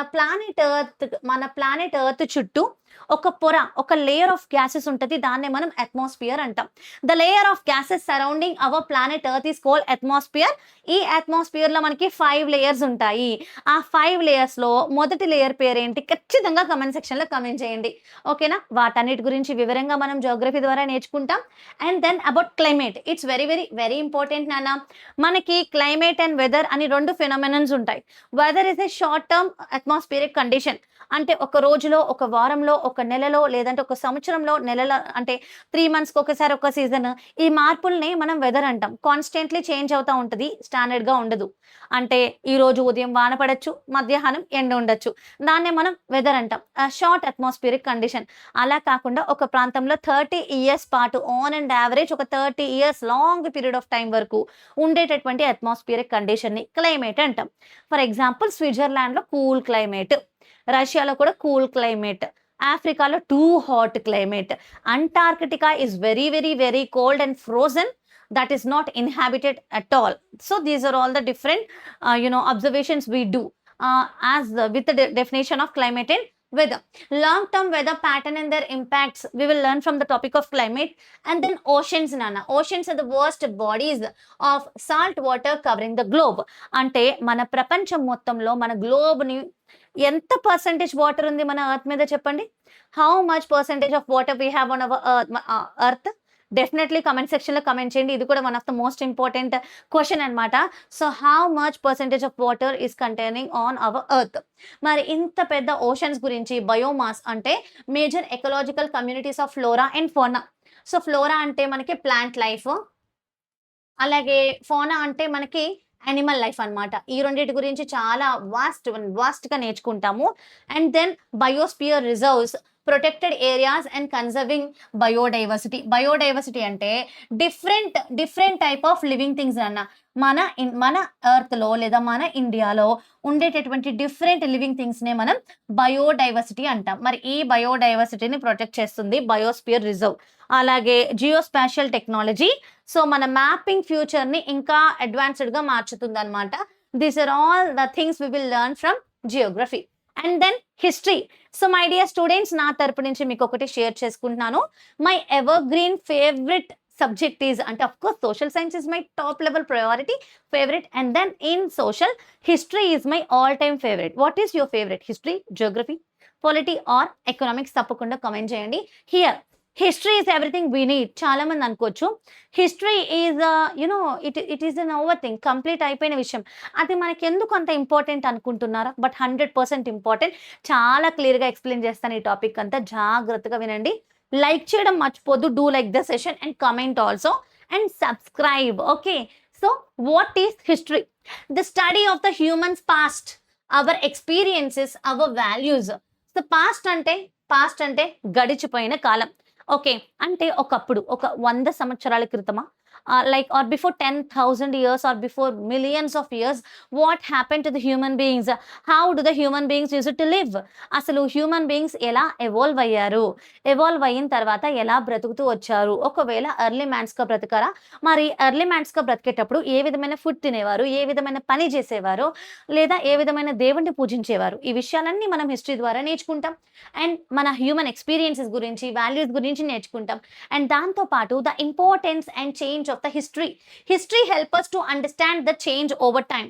S1: ప్లానెట్ ఎర్త్ చుట్టూ ఒక పొర, ఒక లేయర్ ఆఫ్ గ్యాసెస్ ఉంటది. దాన్నే మనం అట్మాస్ఫియర్ అంటాం. The layer of gases surrounding our planet earth is called atmosphere. ఈ అట్మాస్ఫియర్‌లో మనకి 5 లేయర్స్ ఉంటాయి. ఆ 5 లేయర్స్‌లో మొదటి లేయర్ పేరేంటి? ఖచ్చితంగా కామెంట్ సెక్షన్‌లో కామెంట్ చేయండి. ఓకేనా? వాటన్నిటి గురించి వివరంగా మనం జియోగ్రఫీ ద్వారా నేర్చుకుంటాం. And then about climate. It's very, very, very important నాన్న. మనకి క్లైమేట్ అండ్ వెదర్ అని 2 ఫినామినన్స్ ఉంటాయి. Weather is a short term atmospheric condition. అంటే ఒక రోజులో, ఒక వారంలో, ఒక నెలలో లేదంటే ఒక సంవత్సరంలో అంటే 3 మంత్స్‌కి ఒకసారి ఒక సీజన్. ఈ మార్పుల్ని మనం వెదర్ అంటాం. కాన్స్టెంట్‌లీ చేంజ్ అవుతా ఉంటది. స్టాండర్డ్‌గా ఉండదు. అంటే ఈరోజు ఉదయం వాన పడొచ్చు, మధ్యాహ్నం ఎండ ఉండొచ్చు. దాన్నే మనం వెదర్ అంటాం. Short atmospheric condition. అలా కాకుండా ఒక ప్రాంతంలో 30 ఇయర్స్ పాటు ఆన్ అండ్ యావరేజ్ ఒక 30 years long period of time వరకు ఉండేటటువంటి అట్మాస్ఫియరిక్ కండిషన్‌ని క్లైమేట్ అంటాం. ఫర్ ఎగ్జాంపుల్ స్విట్జర్లాండ్‌లో కూల్ క్లైమేట్. రష్యాలో కూడా కూల్ క్లైమేట్. ఆఫ్రికాలో too hot climate. Antarctica is very, very, very cold and frozen. That is not inhabited at all. So these are all the different, observations we do with the definition of climate and weather. Long-term weather pattern and their impacts we will learn from the topic of climate. And then oceans nana. Oceans are the vast bodies of salt water covering the globe. Ante mana prapancham mottamlo mana globe ni ఎంత percentage water ఉంది మన earth మీద చెప్పండి? How much percentage of water we have on our earth? Definitely comment సెక్షన్‌లో comment చేయండి. ఇది కూడా one of the most important question అన్నమాట. So how much percentage of water is containing on our earth? మరి ఇంత పెద్ద ఓషన్స్ గురించి biomass అంటే major ecological communities of flora and fauna. So flora అంటే మనకి ప్లాంట్ లైఫ్, అలాగే ఫౌనా అంటే మనకి యానిమల్ లైఫ్ అన్నమాట. ఈ రెండిటి గురించి చాలా వాస్ట్‌గా నేర్చుకుంటాము. And then biosphere reserves protected areas and conserving biodiversity అంటే different type of living things అన్న. మన ఎర్త్లో లేదా మన ఇండియాలో ఉండేటటువంటి డిఫరెంట్ లివింగ్ థింగ్స్నే మనం బయోడైవర్సిటీ అంటాం. మరి ఈ బయోడైవర్సిటీని ప్రొటెక్ట్ చేస్తుంది బయోస్పియర్ రిజర్వ్. అలాగే జియోస్పాషియల్ టెక్నాలజీ, సో మన మ్యాపింగ్ ఫ్యూచర్ని ఇంకా అడ్వాన్స్డ్గా మార్చుతుంది అనమాట. These are all the things we will learn from geography. And then history. So my dear students, నా తరపు నుంచి మీకు ఒకటి షేర్ చేసుకుంటున్నాను. My ever green favourite subject is, and of course social science is my top level priority favorite, and then in social, history is my all time favorite. What is your favorite? History, geography, polity or economics? తప్పకుండా comment చేయండి. Here history is everything we need. చాలా మంది అనుకోవచ్చు history is it is an over thing, complete అయిపోయిన విషయం, అది మనకి ఎందుకు అంత ఇంపార్టెంట్ అనుకుంటున్నారా? But 100% important. చాలా క్లియర్గా ఎక్స్ప్లెయిన్ చేస్తాను ఈ టాపిక్ అంతా, జాగ్రత్తగా వినండి. లైక్ చేయడం మర్చిపోద్దు. Do like the session and comment also and subscribe. Okay, so what is history? The study of the humans past, our experiences, our values. So past అంటే గడిచిపోయిన కాలం. ఓకే, అంటే ఒకప్పుడు ఒక 100 సంవత్సరాల క్రితమా, like or before 10,000 years or before millions of years, what happened to the human beings? How do the human beings used to live? అసలు human beings ఎలా ఎవాల్వ్ అయ్యారు, ఎవాల్వ్ అయిన తర్వాత ఎలా బ్రతుకుతూ వచ్చారు? ఒకవేళ ఎర్లీ మ్యాన్స్గా బ్రతకారా? మరి ఎర్లీ మ్యాన్స్గా బ్రతికేటప్పుడు ఏ విధమైన ఫుడ్ తినేవారు, ఏ విధమైన పని చేసేవారు, లేదా ఏ విధమైన దేవుణ్ణి పూజించేవారు? ఈ విషయాలన్నీ మనం హిస్టరీ ద్వారా నేర్చుకుంటాం. అండ్ మన హ్యూమన్ ఎక్స్పీరియన్సెస్ గురించి, వాల్యూస్ గురించి నేర్చుకుంటాం. అండ్ దాంతోపాటు the importance and change of the history help us to understand the change over time.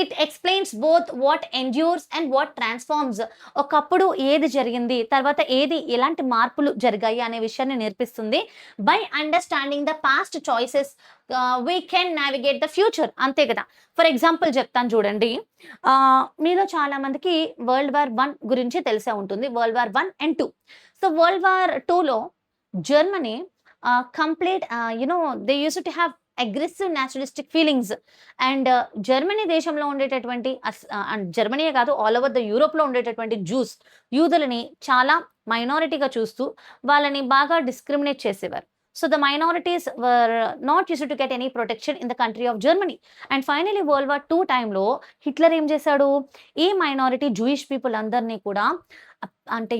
S1: It explains both what endures and what transforms. ఒకప్పుడు ఏది జరిగింది, తర్వాత ఏది ఎలాంటి మార్పులు జరిగాయి అనే విషయాన్ని నేర్పిస్తుంది. By understanding the past choices we can navigate the future. అంతే కదా. ఫర్ ఎగ్జాంపుల్ చెప్తాను చూడండి. మీలో చాలా మందికి World War I గురించి తెలిసే ఉంటుంది. World War I and II. So World War IIలో Germany complete they used to have aggressive nationalistic feelings. And Germany దేశంలో ఉండేటటువంటి జర్మనీయే కాదు, ఆల్ ఓవర్ ద యూరోప్లో ఉండేటటువంటి యూదులని చాలా మైనారిటీగా చూస్తూ వాళ్ళని బాగా డిస్క్రిమినేట్ చేసేవారు. So the minorities were not used to get any protection in the country of Germany. And finally World War II టైంలో హిట్లర్ ఏం చేశాడు, ఈ మైనారిటీ జూయిష్ పీపుల్ అందరినీ కూడా అంటే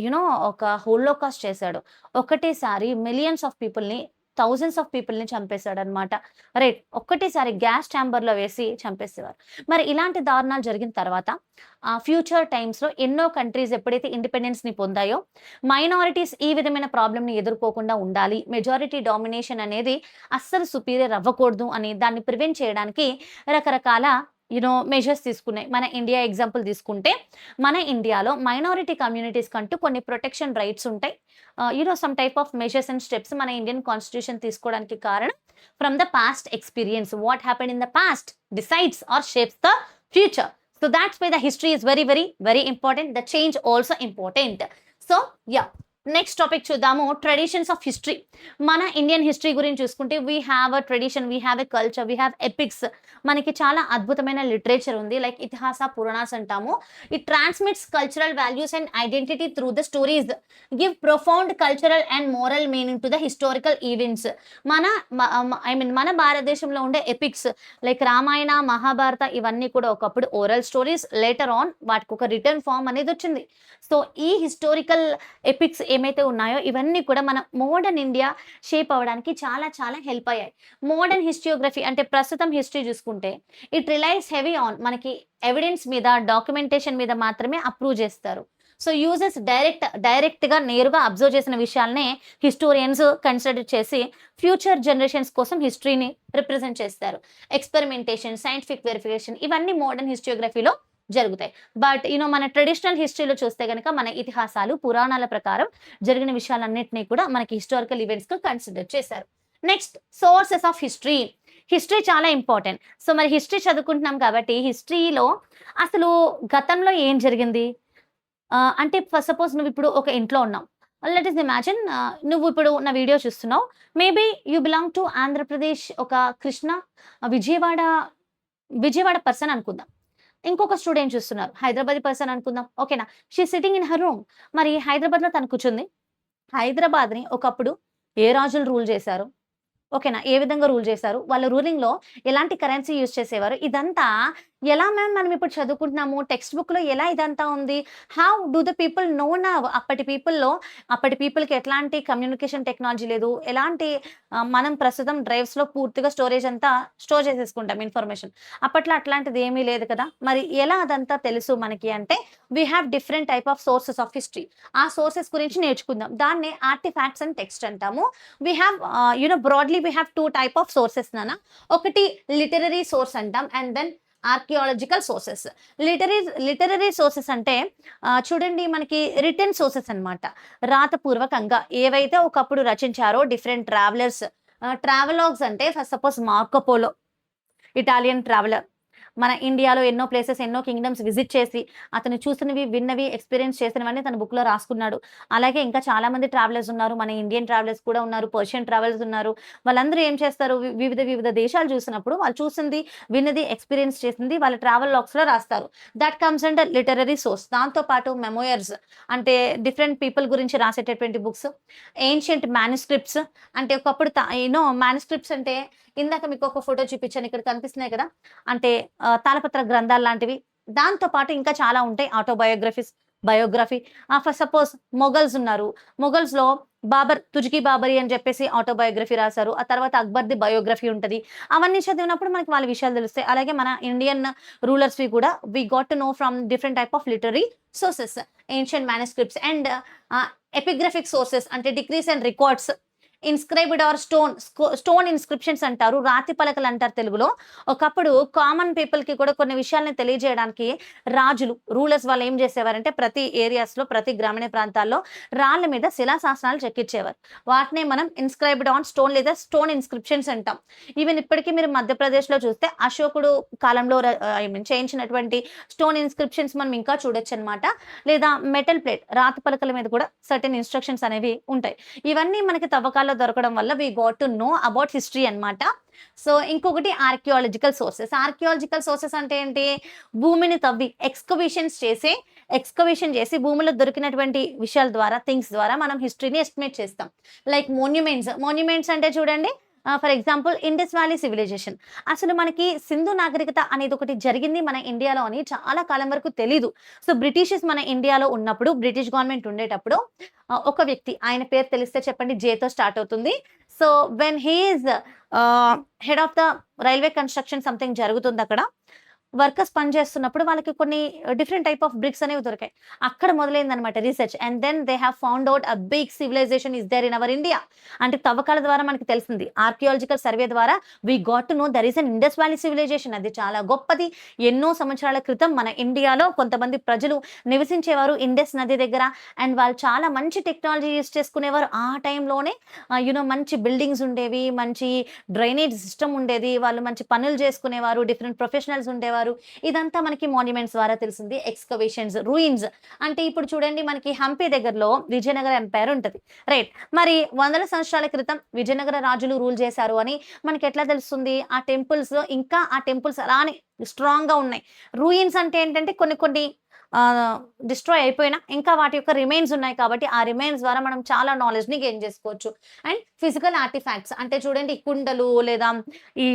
S1: ఒక హోలోకాస్ట్ చేశాడు. ఒకటేసారి మిలియన్స్ ఆఫ్ పీపుల్ని, థౌజండ్స్ ఆఫ్ పీపుల్ని చంపేశాడు అనమాట. రైట్, ఒక్కటేసారి గ్యాస్ ఛాంబర్లో వేసి చంపేసేవారు. మరి ఇలాంటి దారుణాలు జరిగిన తర్వాత ఫ్యూచర్ టైమ్స్లో ఎన్నో కంట్రీస్ ఎప్పుడైతే ఇండిపెండెన్స్ని పొందాయో, మైనారిటీస్ ఈ విధమైన ప్రాబ్లమ్ని ఎదుర్కోకుండా ఉండాలి, మెజారిటీ డామినేషన్ అనేది అస్సలు సుపీరియర్ అవ్వకూడదు అని దాన్ని ప్రివెంట్ చేయడానికి రకరకాల మెజర్స్ తీసుకున్నాయి. మన ఇండియా ఎగ్జాంపుల్ తీసుకుంటే, మన ఇండియాలో మైనారిటీ కమ్యూనిటీస్ కంటూ కొన్ని ప్రొటెక్షన్ రైట్స్ ఉంటాయి. Some type of measures and steps మన ఇండియన్ కాన్స్టిట్యూషన్ తీసుకోవడానికి కారణం from the past experience. What happened in the past decides or shapes the future. So that's why the history is very very very important. The change also important. So next topic చూద్దాము, traditions of history. మన Indian history గురించి చూసుకుంటే we have a tradition, we have a culture, we have epics. మనకి చాలా అద్భుతమైన literature ఉంది, like ఇతిహాస పురాణాస్ అంటాము. It transmits cultural values and identity through the stories, give profound cultural and moral meaning to the historical events. మన భారతదేశంలో ఉండే epics like Ramayana, Mahabharata, ఇవన్నీ కూడా ఒకప్పుడు ఓరల్ స్టోరీస్, లేటర్ ఆన్ వాటికి ఒక రిటర్న్ ఫామ్ అనేది వచ్చింది. సో ఈ హిస్టారికల్ ఎపిక్స్ ఏమైతే ఉన్నాయో ఇవన్నీ కూడా మన మోడర్న్ ఇండియా షేప్ అవ్వడానికి చాలా చాలా హెల్ప్ అయ్యాయి. మోడర్న్ హిస్టరియోగ్రఫీ అంటే ప్రస్తుతం హిస్టరీ చూసుకుంటే ఇట్ రిలైస్ హెవీ ఆన్ మనకి ఎవిడెన్స్ మీద, డాక్యుమెంటేషన్ మీద మాత్రమే అప్రూవ్ చేస్తారు. సో యూజర్స్ డైరెక్ట్గా నేరుగా అబ్జర్వ్ చేసిన విషయాలనే హిస్టోరియన్స్ కన్సిడర్ చేసి ఫ్యూచర్ జనరేషన్స్ కోసం హిస్టరీని రిప్రజెంట్ చేస్తారు. ఎక్స్పెరిమెంటేషన్, సైంటిఫిక్ వెరిఫికేషన్, ఇవన్నీ మోడర్న్ హిస్టరియోగ్రఫీలో జరుగుతాయి. బట్ మన ట్రెడిషనల్ హిస్టరీలో చూస్తే కనుక మన ఇతిహాసాలు, పురాణాల ప్రకారం జరిగిన విషయాలన్నింటినీ కూడా మనకి హిస్టారికల్ ఈవెంట్స్గా కన్సిడర్ చేశారు. Next, sources of history. History చాలా ఇంపార్టెంట్. సో మరి హిస్టరీ చదువుకుంటున్నాం కాబట్టి హిస్టరీలో అసలు గతంలో ఏం జరిగింది అంటే, ఫస్ట్ సపోజ్ నువ్వు ఇప్పుడు ఒక ఇంట్లో ఉన్నావు. లెట్ ఇస్ ఇమాజిన్ నువ్వు ఇప్పుడు నా వీడియో చూస్తున్నావు. Maybe you belong to Andhra Pradesh, ఒక కృష్ణ, విజయవాడ పర్సన్ అనుకుందాం. ఇంకొక స్టూడెంట్ చూస్తున్నారు. హైదరాబాదీ పర్సన్ అనుకుందాం. ఓకేనా? She sitting in her room. మరి హైదరాబాద్‌లో తను కూర్చుంది. హైదరాబాద్‌ని ఒకప్పుడు ఏ రాజులు రూల్ చేశారు? ఓకేనా? ఏ విధంగా రూల్ చేశారు? వాళ్ళ రూలింగ్‌లో ఎలాంటి కరెన్సీ యూజ్ చేసేవారు? ఇదంతా ఎలా మ్యామ్ మనం ఇప్పుడు చదువుకుంటున్నాము? టెక్స్ట్ బుక్‌లో ఎలా ఇదంతా ఉంది? How do the people know now? అప్పటి పీపుల్‌కి ఎట్లాంటి కమ్యూనికేషన్ టెక్నాలజీ లేదు. ఎలాంటి మనం ప్రస్తుతం డ్రైవ్స్‌లో పూర్తిగా స్టోరేజ్ అంతా స్టోర్ చేసేసుకుంటాం ఇన్ఫర్మేషన్. అప్పట్లో అట్లాంటిది ఏమీ లేదు కదా! మరి ఎలా అదంతా తెలుసు మనకి అంటే, we have different type of sources of history. ఆ సోర్సెస్ గురించి నేర్చుకుందాం. దాన్నే ఆర్టిఫాక్ట్స్ అండ్ టెక్స్ట్ అంటాము. We have broadly we have 2 type of sources నాన్న. ఒకటి లిటరరీ సోర్స్ అంటాం. And then archaeological sources. Literary sources అంటే చూడండి మనకి రిటెన్ సోర్సెస్ అన్నమాట. రాతపూర్వకంగా ఏవైతే ఒకప్పుడు రచించారో డిఫరెంట్ ట్రావెలర్స్. ట్రావెలాగ్స్ అంటే for suppose Marco Polo Italian traveller. మన ఇండియాలో ఎన్నో ప్లేసెస్, ఎన్నో కింగ్డమ్స్ విజిట్ చేసి, అతను చూసినవి, విన్నవి, ఎక్స్‌పీరియన్స్ చేసినవన్నీ తన బుక్‌లో రాసుకున్నాడు. అలాగే ఇంకా చాలా మంది ట్రావెలర్స్ ఉన్నారు. మన ఇండియన్ ట్రావెలర్స్ కూడా ఉన్నారు. పర్షియన్ ట్రావెలర్స్ ఉన్నారు. వాళ్ళందరూ ఏం చేస్తారు? వివిధ దేశాలు చూసినప్పుడు వాళ్ళు చూసింది, విన్నది, ఎక్స్‌పీరియన్స్ చేసింది వాళ్ళ ట్రావెల్ లాగ్స్‌లో రాస్తారు. That comes under literary source. దాంతో పాటు మెమోయర్స్ అంటే డిఫరెంట్ పీపుల్ గురించి రాసేటటువంటి బుక్స్. ఏన్షియంట్ మాన్యుస్క్రిప్ట్స్ అంటే ఒకప్పుడు మాన్యుస్క్రిప్ట్స్ అంటే ఇందాక మీకు ఒక ఫోటో చూపించాను. ఇక్కడ కనిపిస్తున్నాయి కదా! అంటే తాళపత్ర గ్రంథాలు లాంటివి. దాంతో పాటు ఇంకా చాలా ఉంటాయి. Autobiographies, biography. For suppose Mughals ఉన్నారు. మొఘల్స్‌లో బాబర్, 'తుజ్‌కి బాబరి' అని చెప్పేసి ఆటోబయోగ్రఫీ రాసారు. ఆ తర్వాత అక్బర్‌ది బయోగ్రఫీ ఉంటది. అవన్నీ చదివినప్పుడు మనకి వాళ్ళ విషయాలు తెలుస్తాయి. అలాగే మన ఇండియన్ రూలర్స్‌వి కూడా we got to know from different type of literary sources. Ancient manuscripts and epigraphic sources అంటే decrees and records. Inscribed or stone inscriptions అంటారు. రాతి పలకలు అంటారు తెలుగులో. ఒకప్పుడు కామన్ పీపుల్‌కి కూడా కొన్ని విషయాల్ని తెలియజేయడానికి రాజులు, రూలర్స్ వాళ్ళు ఏం చేసేవారంటే ప్రతి ఏరియాస్‌లో, ప్రతి గ్రామీణ ప్రాంతాల్లో రాళ్ళ మీద శిలాశాసనాలు చెక్కిచ్చేవారు. వాటినే మనం ఇన్‌స్క్రైబ్డ్ ఆన్ స్టోన్ లేదా స్టోన్ ఇన్‌స్క్రిప్షన్స్ అంటాం. ఈవెన్ ఇప్పటికి మీరు మధ్యప్రదేశ్‌లో చూస్తే అశోకుడు కాలంలో చేయించినటువంటి స్టోన్ ఇన్‌స్క్రిప్షన్స్ మనం ఇంకా చూడొచ్చనమాట. లేదా మెటల్ ప్లేట్ రాతి పలకల మీద కూడా సర్టెన్ ఇన్‌స్ట్రక్షన్స్ అనేవి ఉంటాయి. ఇవన్నీ మనకి తవ్వకాల్లో దొరకడం వల్ల we got to know about history అన్నమాట. సో, ఇంకొకటి ఆర్కియాలజికల్ సోర్సెస్. ఆర్కియాలజికల్ సోర్సెస్ అంటే ఏంటి? భూమిని తవ్వి ఎక్స్‌కవేషన్ చేసి భూమిలో దొరికినటువంటి విషయాల ద్వారా, థింగ్స్ ద్వారా మనం హిస్టరీని ఎస్టిమేట్ చేస్తాం. లైక్ మాన్యుమెంట్స్ అంటే చూడండి for example Indus valley civilization. అసలు మనకి సింధు నాగరికత అనేది ఒకటి జరిగింది మన ఇండియాలో అని చాలా కాలం వరకు తెలీదు. సో, బ్రిటిషర్స్ మన ఇండియాలో ఉన్నప్పుడు, బ్రిటిష్ గవర్నమెంట్ ఉండేటప్పుడు ఒక వ్యక్తి ఆయన పేరు తెలిస్తే చెప్పండి. జేతో స్టార్ట్ అవుతుంది. So, when he is head of the railway construction something జరుగుతుందక్కడ. వర్కర్స్ పని చేస్తున్నప్పుడు వాళ్ళకి కొన్ని డిఫరెంట్ టైప్ ఆఫ్ బ్రిక్స్ అనేవి దొరికాయి. అక్కడ మొదలైందనమాట research. And then they have found out big civilization is there in our India. అంటే తవ్వకాల ద్వారా మనకి తెలిసింది. ఆర్కియాలజికల్ సర్వే ద్వారా we got to know there is an Indus valley civilization. అది చాలా గొప్పది. ఎన్నో సంవత్సరాల క్రితం మన ఇండియాలో కొంతమంది ప్రజలు నివసించేవారు ఇండస్ నది దగ్గర. అండ్ వాళ్ళు చాలా మంచి టెక్నాలజీ యూజ్ చేసుకునేవారు. ఆ టైంలోనే మంచి బిల్డింగ్స్ ఉండేవి. మంచి డ్రైనేజ్ సిస్టమ్ ఉండేది. వాళ్ళు మంచి పనులు చేసుకునేవారు. డిఫరెంట్ ప్రొఫెషనల్స్ ఉండేవారు. ఇదంతా మనకి మాన్యుమెంట్స్ ద్వారా తెలిసింది. ఎక్స్‌కవేషన్స్, రూయిన్స్ అంటే ఇప్పుడు చూడండి మనకి హంపి దగ్గరలో విజయనగర ఎంపైర్ ఉంటది. రైట్. మరి వందల సంవత్సరాల క్రితం విజయనగర రాజులు రూల్ చేశారు అని మనకెట్లా తెలుస్తుంది? ఆ టెంపుల్స్ అలానే స్ట్రాంగ్‌గా ఉన్నాయి. రూయిన్స్ అంటే ఏంటంటే కొన్ని కొన్ని డిస్ట్రాయ్ అయిపోయినా ఇంకా వాటి యొక్క రిమైన్స్ ఉన్నాయి కాబట్టి ఆ రిమైన్స్ ద్వారా మనం చాలా నాలెడ్జ్‌ని గెయిన్ చేసుకోవచ్చు. అండ్ ఫిజికల్ ఆర్టిఫాక్ట్స్ అంటే చూడండి ఈ కుండలు లేదా ఈ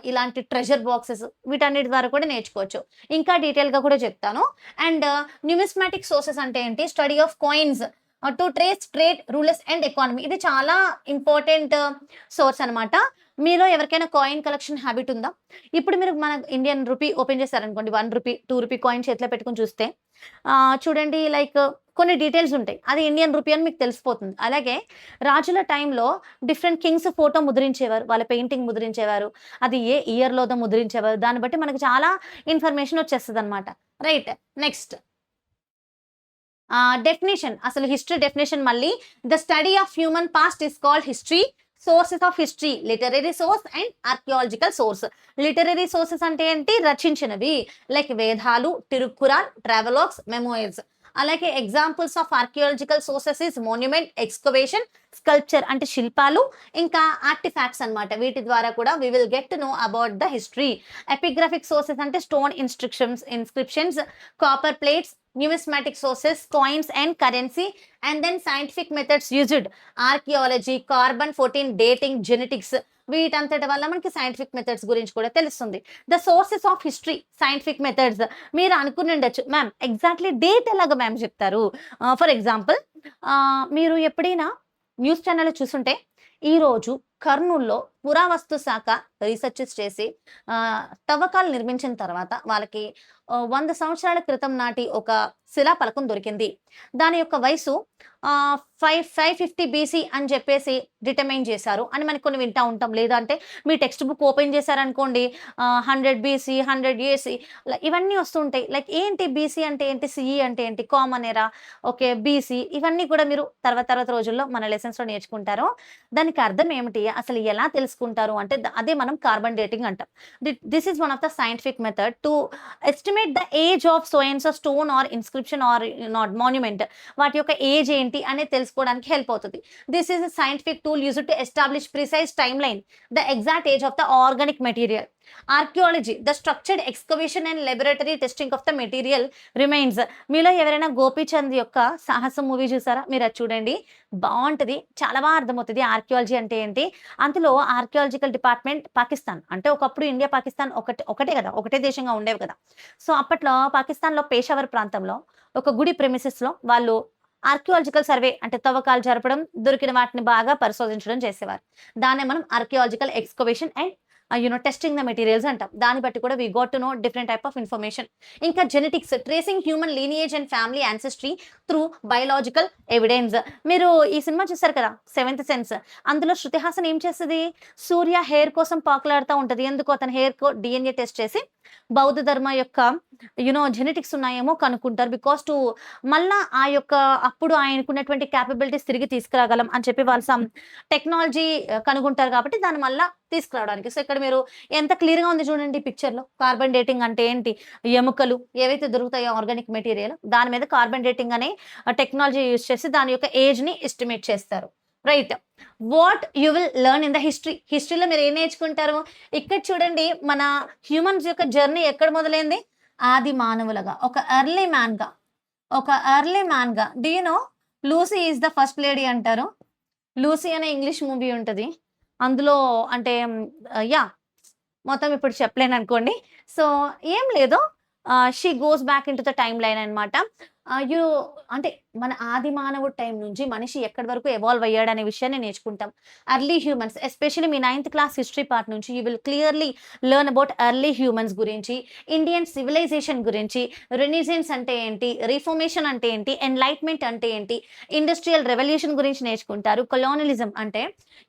S1: ఇలాంటి ట్రెజర్ బాక్సెస్ వీటన్నిటి ద్వారా కూడా నేర్చుకోవచ్చు. ఇంకా డీటెయిల్‌గా కూడా చెప్తాను. అండ్ న్యూమిస్మాటిక్ సోర్సెస్ అంటే ఏంటి? Study of coins to trace trade, rulers and economy. ఇది చాలా ఇంపార్టెంట్ సోర్స్ అనమాట. మీలో ఎవరికైనా కాయిన్ కలెక్షన్ హాబిట్ ఉందా? ఇప్పుడు మీరు మన ఇండియన్ రూపీ ఓపెన్ చేశారనుకోండి. 1 రూపీ, 2 రూపీ కాయిన్ చేతిలో పెట్టుకొని చూస్తే చూడండి లైక్ కొన్ని డీటెయిల్స్ ఉంటాయి. అది ఇండియన్ రూపీ అని మీకు తెలిసిపోతుంది. అలాగే రాజుల టైంలో డిఫరెంట్ కింగ్స్ ఫోటో ముద్రించేవారు. వాళ్ళ పెయింటింగ్ ముద్రించేవారు. అది ఏ ఇయర్‌లోదో ముద్రించేవారు. దాన్ని బట్టి మనకు చాలా ఇన్ఫర్మేషన్ వచ్చేస్తదనమాట. రైట్. Next definition. అసలు హిస్టరీ డెఫినిషన్ మళ్ళీ the study of human past is called history. Sources of history literary source and archaeological source. Literary sources అంటే ఏంటి? రచించినవి లైక్ వేదాలు, తిరుక్కురాన్, ట్రావెలాగ్స్, మెమోయిర్స్. అలాగే examples of archaeological sources is monument, excavation, sculpture అంటే శిల్పాలు, ఇంకా artefacts అన్నమాట. వీటి ద్వారా కూడా we will get to know about the history. Epigraphic sources అంటే stone inscriptions, copper plates, numismatic sources, coins and currency, and then scientific methods used, archaeology, carbon 14 dating, genetics. వీటంతటి వల్ల మనకి సైంటిఫిక్ మెథడ్స్ గురించి కూడా తెలుస్తుంది. The sources of history, scientific methods. మీరు అనుకుని ఉండొచ్చు, ma'am exactly date ఎలాగ మ్యామ్ చెప్తారు? ఫర్ ఎగ్జాంపుల్, మీరు ఎప్పుడైనా న్యూస్ ఛానల్ చూసుంటే ఈరోజు కర్నూల్లో పురావస్తు శాఖ రీసెర్చెస్ చేసి తవ్వకాలు నిర్మించిన తర్వాత వాళ్ళకి 100 సంవత్సరాల క్రితం నాటి ఒక శిలాఫలకం దొరికింది. దాని యొక్క వయసు 550 బీసీ అని చెప్పేసి డిటర్మైన్ చేశారు అని మనకి కొన్ని వింటా ఉంటాం. లేదంటే మీ టెక్స్ట్ బుక్ ఓపెన్ చేశారనుకోండి 100 బీసీ, 100 ఏసీ ఇవన్నీ వస్తుంటాయి. లైక్ ఏంటి బీసీ అంటే ఏంటి, సిఈ అంటే ఏంటి, కామన్ ఎరా, ఓకే బీసీ, ఇవన్నీ కూడా మీరు తర్వాత రోజుల్లో మన లెసన్స్లో నేర్చుకుంటారు. దానికి అర్థం ఏమిటి, అసలు ఎలా తెలుసుకుంటారు అంటే అదే మనం కార్బన్ డేటింగ్ అంటాం. This is one of the scientific method to estimate the age of so and so stone or inscription or not monument. వాటి యొక్క ఏజ్ ఏంటి అనేది తెలుసుకోవడానికి హెల్ప్ అవుతుంది. This is a scientific tool used to establish precise time line, the exact age of the organic material. Archaeology, the structured excavation and laboratory testing of the material remains. మీలో ఎవరైనా గోపీచంద్ యొక్క సాహసం movie చూసారా? మీరు అది చూడండి, బాగుంటుంది, చాలా బాగా అర్థమవుతుంది ఆర్కియాలజీ అంటే ఏంటి. అందులో ఆర్కియాలజికల్ డిపార్ట్మెంట్ పాకిస్తాన్ అంటే ఒకప్పుడు ఇండియా పాకిస్తాన్ ఒకటే కదా, ఒకటే దేశంగా ఉండేవి కదా. సో అప్పట్లో పాకిస్తాన్లో పేషావర్ ప్రాంతంలో ఒక గుడి ప్రెమిసెస్లో వాళ్ళు ఆర్కియాలజికల్ సర్వే అంటే తవ్వకాలు జరపడం, దొరికిన వాటిని బాగా పరిశోధించడం చేసేవారు. దాన్నే మనం archaeological excavation and testing the materials అంటాం. దాన్ని బట్టి కూడా we got to know different type of information. ఇంకా genetics, tracing human lineage and family ancestry through biological evidence. మీరు ఈ సినిమా చూసారు కదా, సెవెంత్ సెన్స్. అందులో శృతి హాసన్ ఏం చేస్తుంది, సూర్య హెయిర్ కోసం పాకులాడుతూ ఉంటుంది. ఎందుకు, అతని హెయిర్ కో డిఎన్ఏ టెస్ట్ చేసి బౌద్ధ ధర్మ యొక్క జెనెటిక్స్ ఉన్నాయేమో కనుక్కుంటారు. బికాస్ టు మళ్ళా ఆ యొక్క అప్పుడు ఆయనకున్నటువంటి క్యాపబిలిటీస్ తిరిగి తీసుకురాగలం అని చెప్పి వాళ్ళు సమ్ టెక్నాలజీ కనుగొంటారు కాబట్టి దాని మళ్ళా తీసుకురావడానికి. సో ఇక్కడ మీరు ఎంత క్లియర్గా ఉంది చూడండి పిక్చర్లో. కార్బన్ డేటింగ్ అంటే ఏంటి, ఎముకలు ఏవైతే దొరుకుతాయో ఆర్గానిక్ మెటీరియల్, దాని మీద కార్బన్ డేటింగ్ అనే టెక్నాలజీ యూజ్ చేసి దాని యొక్క ఏజ్ని ఎస్టిమేట్ చేస్తారు. Right, what you will learn in the history. హిస్టరీలో మీరు ఏం నేర్చుకుంటారు? ఇక్కడ చూడండి, మన హ్యూమన్స్ యొక్క జర్నీ ఎక్కడ మొదలైంది, ఆది మానవులుగా, ఒక ఎర్లీ మ్యాన్గా. Do you know Lucy is the first lady అంటారు. లూసీ అనే ఇంగ్లీష్ మూవీ ఉంటుంది. అందులో అంటే మొత్తం ఇప్పుడు చెప్పలేను అనుకోండి. సో ఏం లేదు, she goes back in to the time line అనమాట. అంటే మన ఆది మానవుడి టైం నుంచి మనిషి ఎక్కడి వరకు ఎవాల్వ్ అయ్యాడు అనే విషయాన్ని నేర్చుకుంటాం. ఎర్లీ హ్యూమన్స్, ఎస్పెషల్లీ మీ 9th క్లాస్ హిస్టరీ పార్ట్ నుంచి you will clearly learn about early humans గురించి, ఇండియన్ సివిలైజేషన్ గురించి, రెనిజెన్స్ అంటే ఏంటి, రిఫార్మేషన్ అంటే ఏంటి, ఎన్లైట్మెంట్ అంటే ఏంటి, ఇండస్ట్రియల్ రెవల్యూషన్ గురించి నేర్చుకుంటారు. కొలోనలిజం అంటే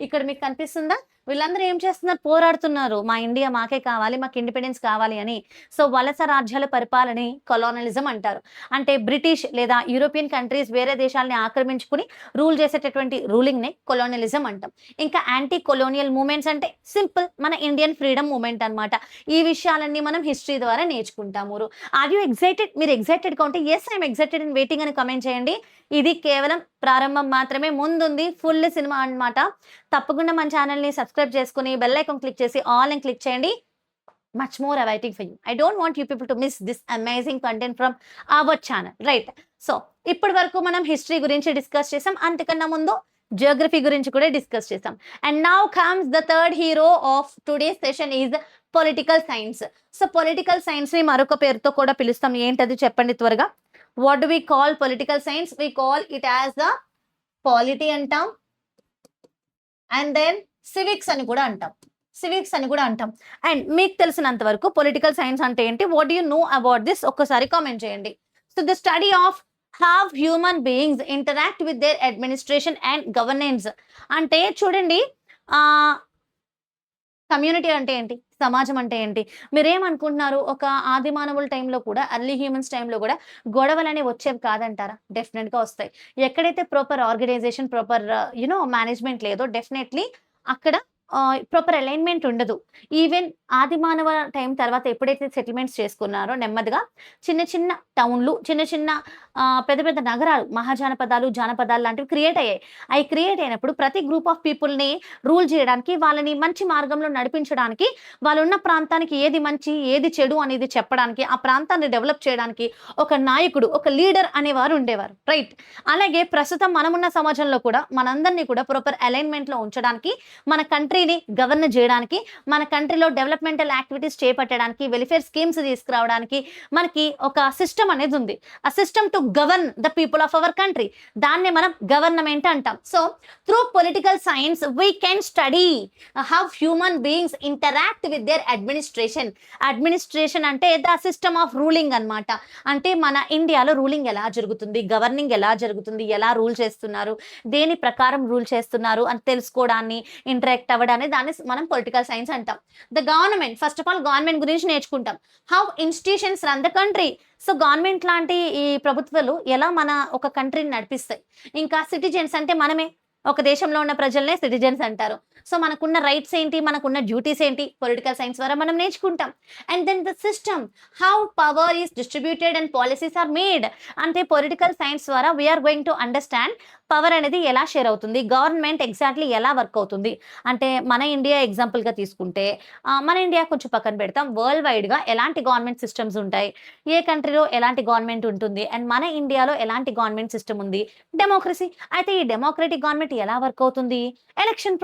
S1: ఇక్కడ మీకు కనిపిస్తుందా, వీళ్ళందరూ ఏం చేస్తున్నారు, పోరాడుతున్నారు, మా ఇండియా మాకే కావాలి, మాకు ఇండిపెండెన్స్ కావాలి అని. సో వలస రాజ్యాల పరిపాలన కొలోనలిజం అంటారు. అంటే బ్రిటిష్ లేదా యూరోపియన్ కంట్రీస్ వేరే దేశాలని ఆక్రమించుకుని రూల్ చేసేటటువంటి రూలింగ్ని కొలోనలిజం అంటాం. ఇంకా యాంటీ కొలోనియల్ మూమెంట్స్ అంటే సింపుల్ మన ఇండియన్ ఫ్రీడమ్ మూమెంట్ అనమాట. ఈ విషయాలన్నీ మనం హిస్టరీ ద్వారా నేర్చుకుంటాము. Are you excited? మీరు ఎక్సైటెడ్గా ఉంటే yes I'm excited and waiting అని కమెంట్ చేయండి. ఇది కేవలం ప్రారంభం మాత్రమే, ముందుంది ఫుల్ సినిమా అనమాట. తప్పకుండా మన ఛానల్ని సబ్స్క్రైబ్ చేసుకుని బెల్ ఐకాన్ క్లిక్ చేసి ఆల్ అని క్లిక్ చేయండి. much more awaiting for you. I don't want you people to miss this amazing content from our channel, right? So ఇప్పటి వరకు మనం హిస్టరీ గురించి డిస్కస్ చేసాం, అంతకన్నా ముందు జియోగ్రఫీ గురించి కూడా డిస్కస్ చేసాం. And now comes the third hero of today's session is political science. So political science ని మరొక పేరుతో కూడా పిలుస్తాం, ఏంటది చెప్పండి త్వరగా. What do we call political science? We call it as the polity అంటాం, అండ్ దెన్ సివిక్స్ అని కూడా అంటాం. అండ్ మీకు తెలిసినంత వరకు పొలిటికల్ సైన్స్ అంటే ఏంటి, what do you know about this ఒక్కసారి కామెంట్ చేయండి. So the study of how human beings interact with their administration and governance. అంటే చూడండి, కమ్యూనిటీ అంటే ఏంటి, సమాజం అంటే ఏంటి. మీరేమనుకుంటున్నారు, ఒక ఆది మానవుల టైంలో కూడా, ఎర్లీ హ్యూమన్స్ టైంలో కూడా గొడవలు అనేవి వచ్చేవి కాదంటారా? డెఫినెట్గా వస్తాయి. ఎక్కడైతే ప్రాపర్ ఆర్గనైజేషన్, ప్రాపర్ మేనేజ్మెంట్ లేదో డెఫినెట్లీ అక్కడ ప్రాపర్ అలైన్‌మెంట్ ఉండదు. ఈవెన్ ఆది మానవ టైం తర్వాత ఎప్పుడైతే సెటిల్‌మెంట్స్ చేసుకున్నారో నెమ్మదిగా చిన్న చిన్న టౌన్‌లు, చిన్న చిన్న పెద్ద పెద్ద నగరాలు, మహాజనపదాలు, జానపదాలు లాంటివి క్రియేట్ అయ్యాయి. అయి క్రియేట్ అయినప్పుడు ప్రతి గ్రూప్ ఆఫ్ పీపుల్‌ని రూల్ చేయడానికి, వాళ్ళని మంచి మార్గంలో నడిపించడానికి, వాళ్ళున్న ప్రాంతానికి ఏది మంచి, ఏది చెడు అనేది చెప్పడానికి, ఆ ప్రాంతాన్ని డెవలప్ చేయడానికి ఒక నాయకుడు, ఒక లీడర్ అనేవారు ఉండేవారు. రైట్. అలాగే ప్రస్తుతం మనమున్న సమాజంలో కూడా మనందరిని కూడా ప్రాపర్ అలైన్‌మెంట్‌లో ఉంచడానికి, మన కంట్రీని గవర్న్ జేయడానికి, మన కంట్రీలో డెవలప్‌మెంటల్ యాక్టివిటీస్ చేపట్టడానికి, వెల్‌ఫేర్ స్కీమ్స్ తీసుకురావడానికి మనకి ఒక సిస్టమ్ అనేదుంది. ఆ system to govern the people of our country. దాన్నే మనం గవర్నమెంట్ అంటాం. So, through political science we can study how human beings interact with their administration. Administration అంటే ద సిస్టమ్ ఆఫ్ రూలింగ్ అన్నమాట. అంటే మన ఇండియాలో రూలింగ్ ఎలా జరుగుతుంది, గవర్నింగ్ ఎలా జరుగుతుంది, ఎలా రూల్ చేస్తున్నారు, దేని ప్రకారం రూల్ చేస్తున్నారు అని తెలుసుకోవడాన్ని, ఇంటరాక్ట్ అవ్వడాన్ని దాన్ని మనం పొలిటికల్ సైన్స్ అంటాం. The government, first of all government గురించి నేర్చుకుంటాం. How institutions run the country. So, government లాంటి ఈ ప్రభుత్వాలు ఎలా మన ఒక కంట్రీని నడిపిస్తాయి. ఇంకా సిటిజన్స్ అంటే మనమే. ఒక దేశంలో ఉన్న ప్రజలనే సిటిజన్స్ అంటారు. సో, మనకున్న రైట్స్ ఏంటి, మనకున్న డ్యూటీస్ ఏంటి, పొలిటికల్ సైన్స్ ద్వారా మనం నేర్చుకుంటాం. And then the system, how power is distributed and policies are made. అంటే పొలిటికల్ సైన్స్ ద్వారా we are going to understand power అనేది ఎలా షేర్ అవుతుంది, గవర్నమెంట్ ఎగ్జాక్ట్‌లీ ఎలా వర్క్ అవుతుంది. అంటే మన ఇండియా ఎగ్జాంపుల్‌గా తీసుకుంటే మన ఇండియా కొంచెం పక్కన పెడతాం. వరల్డ్ వైడ్‌గా ఎలాంటి గవర్నమెంట్ సిస్టమ్స్ ఉంటాయి, ఏ కంట్రీలో ఎలాంటి గవర్నమెంట్ ఉంటుంది, అండ్ మన ఇండియాలో ఎలాంటి గవర్నమెంట్ సిస్టమ్ ఉంది, డెమోక్రసీ. అయితే ఈ డెమోక్రటిక్ గవర్నమెంట్ ఎలా వర్క్ అవుతుంది, ఎలక్షన్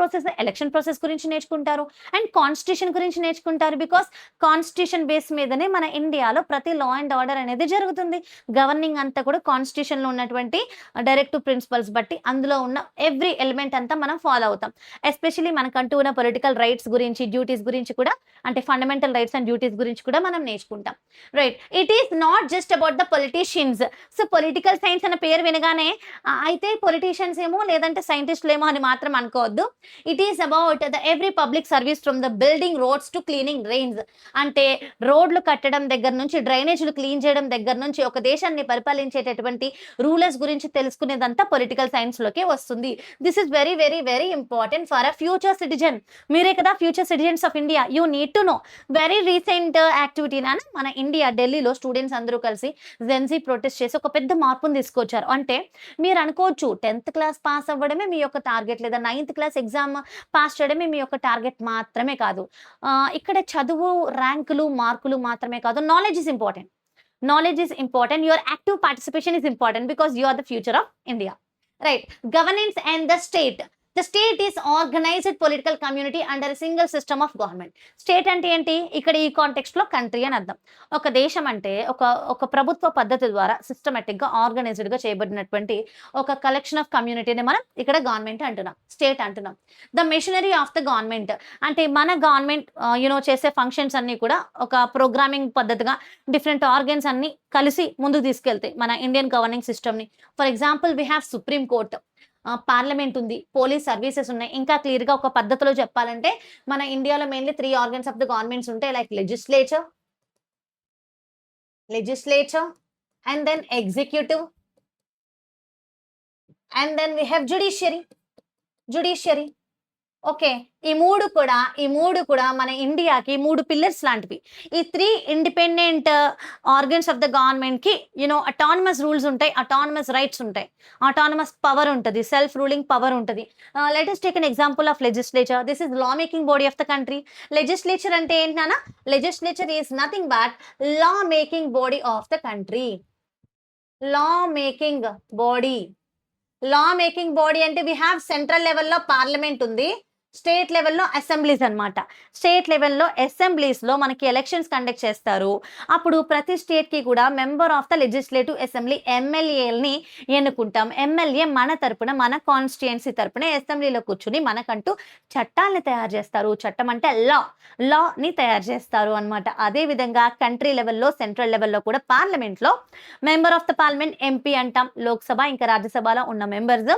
S1: ప్రాసెస్ గురించి నేర్చుకుంటారు. అండ్ కాన్స్టిట్యూషన్ గురించి నేర్చుకుంటారు. బికాస్ కాన్స్టిట్యూషన్ బేస్ మీదనే మన ఇండియాలో ప్రతి లా అండ్ ఆర్డర్ అనేది జరుగుతుంది. గవర్నింగ్ అంతా కూడా కాన్స్టిట్యూషన్‌లో ఉన్నటువంటి డైరెక్టివ్ ప్రిన్సిపల్స్ బట్టి అందులో ఉన్న ఎవ్రీ ఎలిమెంట్ అంతా మనం ఫాలో అవుతాం. ఎస్పెషల్లీ మనకంటూ ఉన్న పొలిటికల్ రైట్స్ గురించి, డ్యూటీస్ గురించి కూడా, అంటే ఫండమెంటల్ రైట్స్ అండ్ డ్యూటీస్ గురించి కూడా మనం నేర్చుకుంటాం. Right. It is not just about the politicians. So, political science అన్న పేరు వినగానే అయితే పొలిటీషియన్స్ ఏమో లేదంటే సైంటిస్టులేమో అని మాత్రం అనుకోవద్దు. It is about the every public service from the building roads to cleaning drains. అంటే రోడ్లు కట్టడం దగ్గర నుంచి, డ్రైనేజ్‌లు క్లీన్ చేయడం దగ్గర నుంచి, ఒక దేశాన్ని పరిపాలించేటటువంటి రూలర్స్ గురించి తెలుసుకునేదంతా పొలిటికల్ సైన్స్‌లోకే వస్తుంది. This is very, very, very important for a future citizen. మీరే కదా future citizens of India. You need to know. Very recent యాక్టివిటీన మన ఇండియా ఢిల్లీలో స్టూడెంట్స్ అందరూ కలిసి జెన్‌జీ ప్రొటెస్ట్ చేసి ఒక పెద్ద మార్పుని తీసుకొచ్చారు. అంటే మీరు అనుకోవచ్చు 10th క్లాస్ పాస్ అవ్వడమే మీ యొక్క టార్గెట్, లేదా 9th క్లాస్ ఎగ్జామ్ పాస్ చేయడమే మీ యొక్క టార్గెట్ మాత్రమే కాదు. ఇక్కడ చదువు, ర్యాంకులు, మార్కులు మాత్రమే కాదు. Knowledge is important. Knowledge is important. Your active participation is important because you are the future of India. Right. Governance and the state. The state is organized political community under a single system of government. State అంటే ఏంటి? ఇక్కడ ఈ కాంటెక్స్ట్‌లో country అని అర్థం. ఒక దేశం అంటే ఒక ప్రభుత్వ పద్ధతి ద్వారా సిస్టమాటిక్‌గా, ఆర్గనైజ్డ్‌గా చేయబడినటువంటి ఒక కలెక్షన్ ఆఫ్ కమ్యూనిటీని మనం ఇక్కడ గవర్నమెంట్ అంటున్నాం. స్టేట్ అంటున్నాం. The machinery of the government అంటే మన గవర్నమెంట్ చేసే ఫంక్షన్స్ అన్నీ కూడా ఒక ప్రోగ్రామింగ్ పద్ధతిగా డిఫరెంట్ ఆర్గన్స్ అన్నీ కలిసి ముందుకు తీసుకెళ్తాయి మన ఇండియన్ గవర్నింగ్ సిస్టమ్‌ని. For example we have Supreme Court, parliament ఉంది, పోలీస్ సర్వీసెస్ ఉన్నాయి. ఇంకా క్లియర్‌గా ఒక పద్ధతిలో చెప్పాలంటే మన ఇండియాలో mainly 3 organs of the governments ఉంటాయి. Like legislature and then executive and then we have judiciary. Okay. ఈ 3 కూడా మన ఇండియాకి 3 పిల్లర్స్ లాంటివి. ఈ 3 ఇండిపెండెంట్ ఆర్గన్స్ ఆఫ్ ద గవర్నమెంట్‌కి అటానమస్ రూల్స్ ఉంటాయి. అటానమస్ రైట్స్ ఉంటాయి. అటానమస్ పవర్ ఉంటది. సెల్ఫ్ రూలింగ్ పవర్ ఉంటది. Let us take an example of legislature. This is law making body of the country. Legislature అంటే ఏంటి నాన్న? Legislature is nothing but law making body of the country. Law making body. Law making body అంటే we have central లెవెల్‌లో parliament ఉంది. State లెవెల్‌లో assemblies అన్నమాట. State లెవెల్‌లో అసెంబ్లీస్‌లో మనకి ఎలక్షన్స్ కండక్ట్ చేస్తారు. అప్పుడు ప్రతి స్టేట్‌కి కూడా member of the legislative assembly ఎమ్మెల్యేలని ఎన్నుకుంటాం. ఎమ్మెల్యే మన తరపున, మన కాన్స్టిట్యుయెన్సీ తరపున అసెంబ్లీలో కూర్చొని మనకంటూ చట్టాలను తయారు చేస్తారు. చట్టం అంటే లాని తయారు చేస్తారు అన్నమాట. అదే విధంగా కంట్రీ లెవెల్‌లో, సెంట్రల్ లెవెల్‌లో కూడా పార్లమెంట్‌లో member of the parliament MP అంటాం. లోక్‌సభ ఇంకా రాజ్యసభలో ఉన్న మెంబర్స్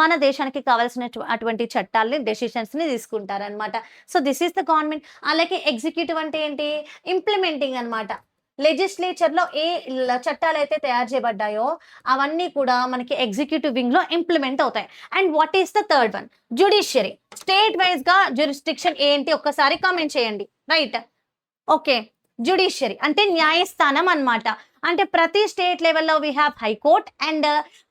S1: మన దేశానికి కావాల్సిన అటువంటి చట్టాలని, డెసిషన్స్‌ని తీసుకుంటారన్నమాట. So, this is the government. అలాగే ఎగ్జిక్యూటివ్ అంటే ఏంటి? ఇంప్లిమెంటింగ్ అన్నమాట. లెజిస్లేచర్‌లో చట్టాలైతే తయారు చేయబడ్డాయో అవన్నీ కూడా మనకి ఎగ్జిక్యూటివ్ వింగ్‌లో ఇంప్లిమెంట్ అవుతాయి. And what is the third one? Judiciary. State వైస్‌గా జ్యూరిస్డిక్షన్ ఏంటి ఒక్కసారి కామెంట్ చేయండి. రైట్. ఓకే. జ్యుడిషియరీ అంటే న్యాయస్థానం అన్నమాట. అంటే ప్రతి స్టేట్ లెవెల్‌లో వి హావ్ హైకోర్ట్ అండ్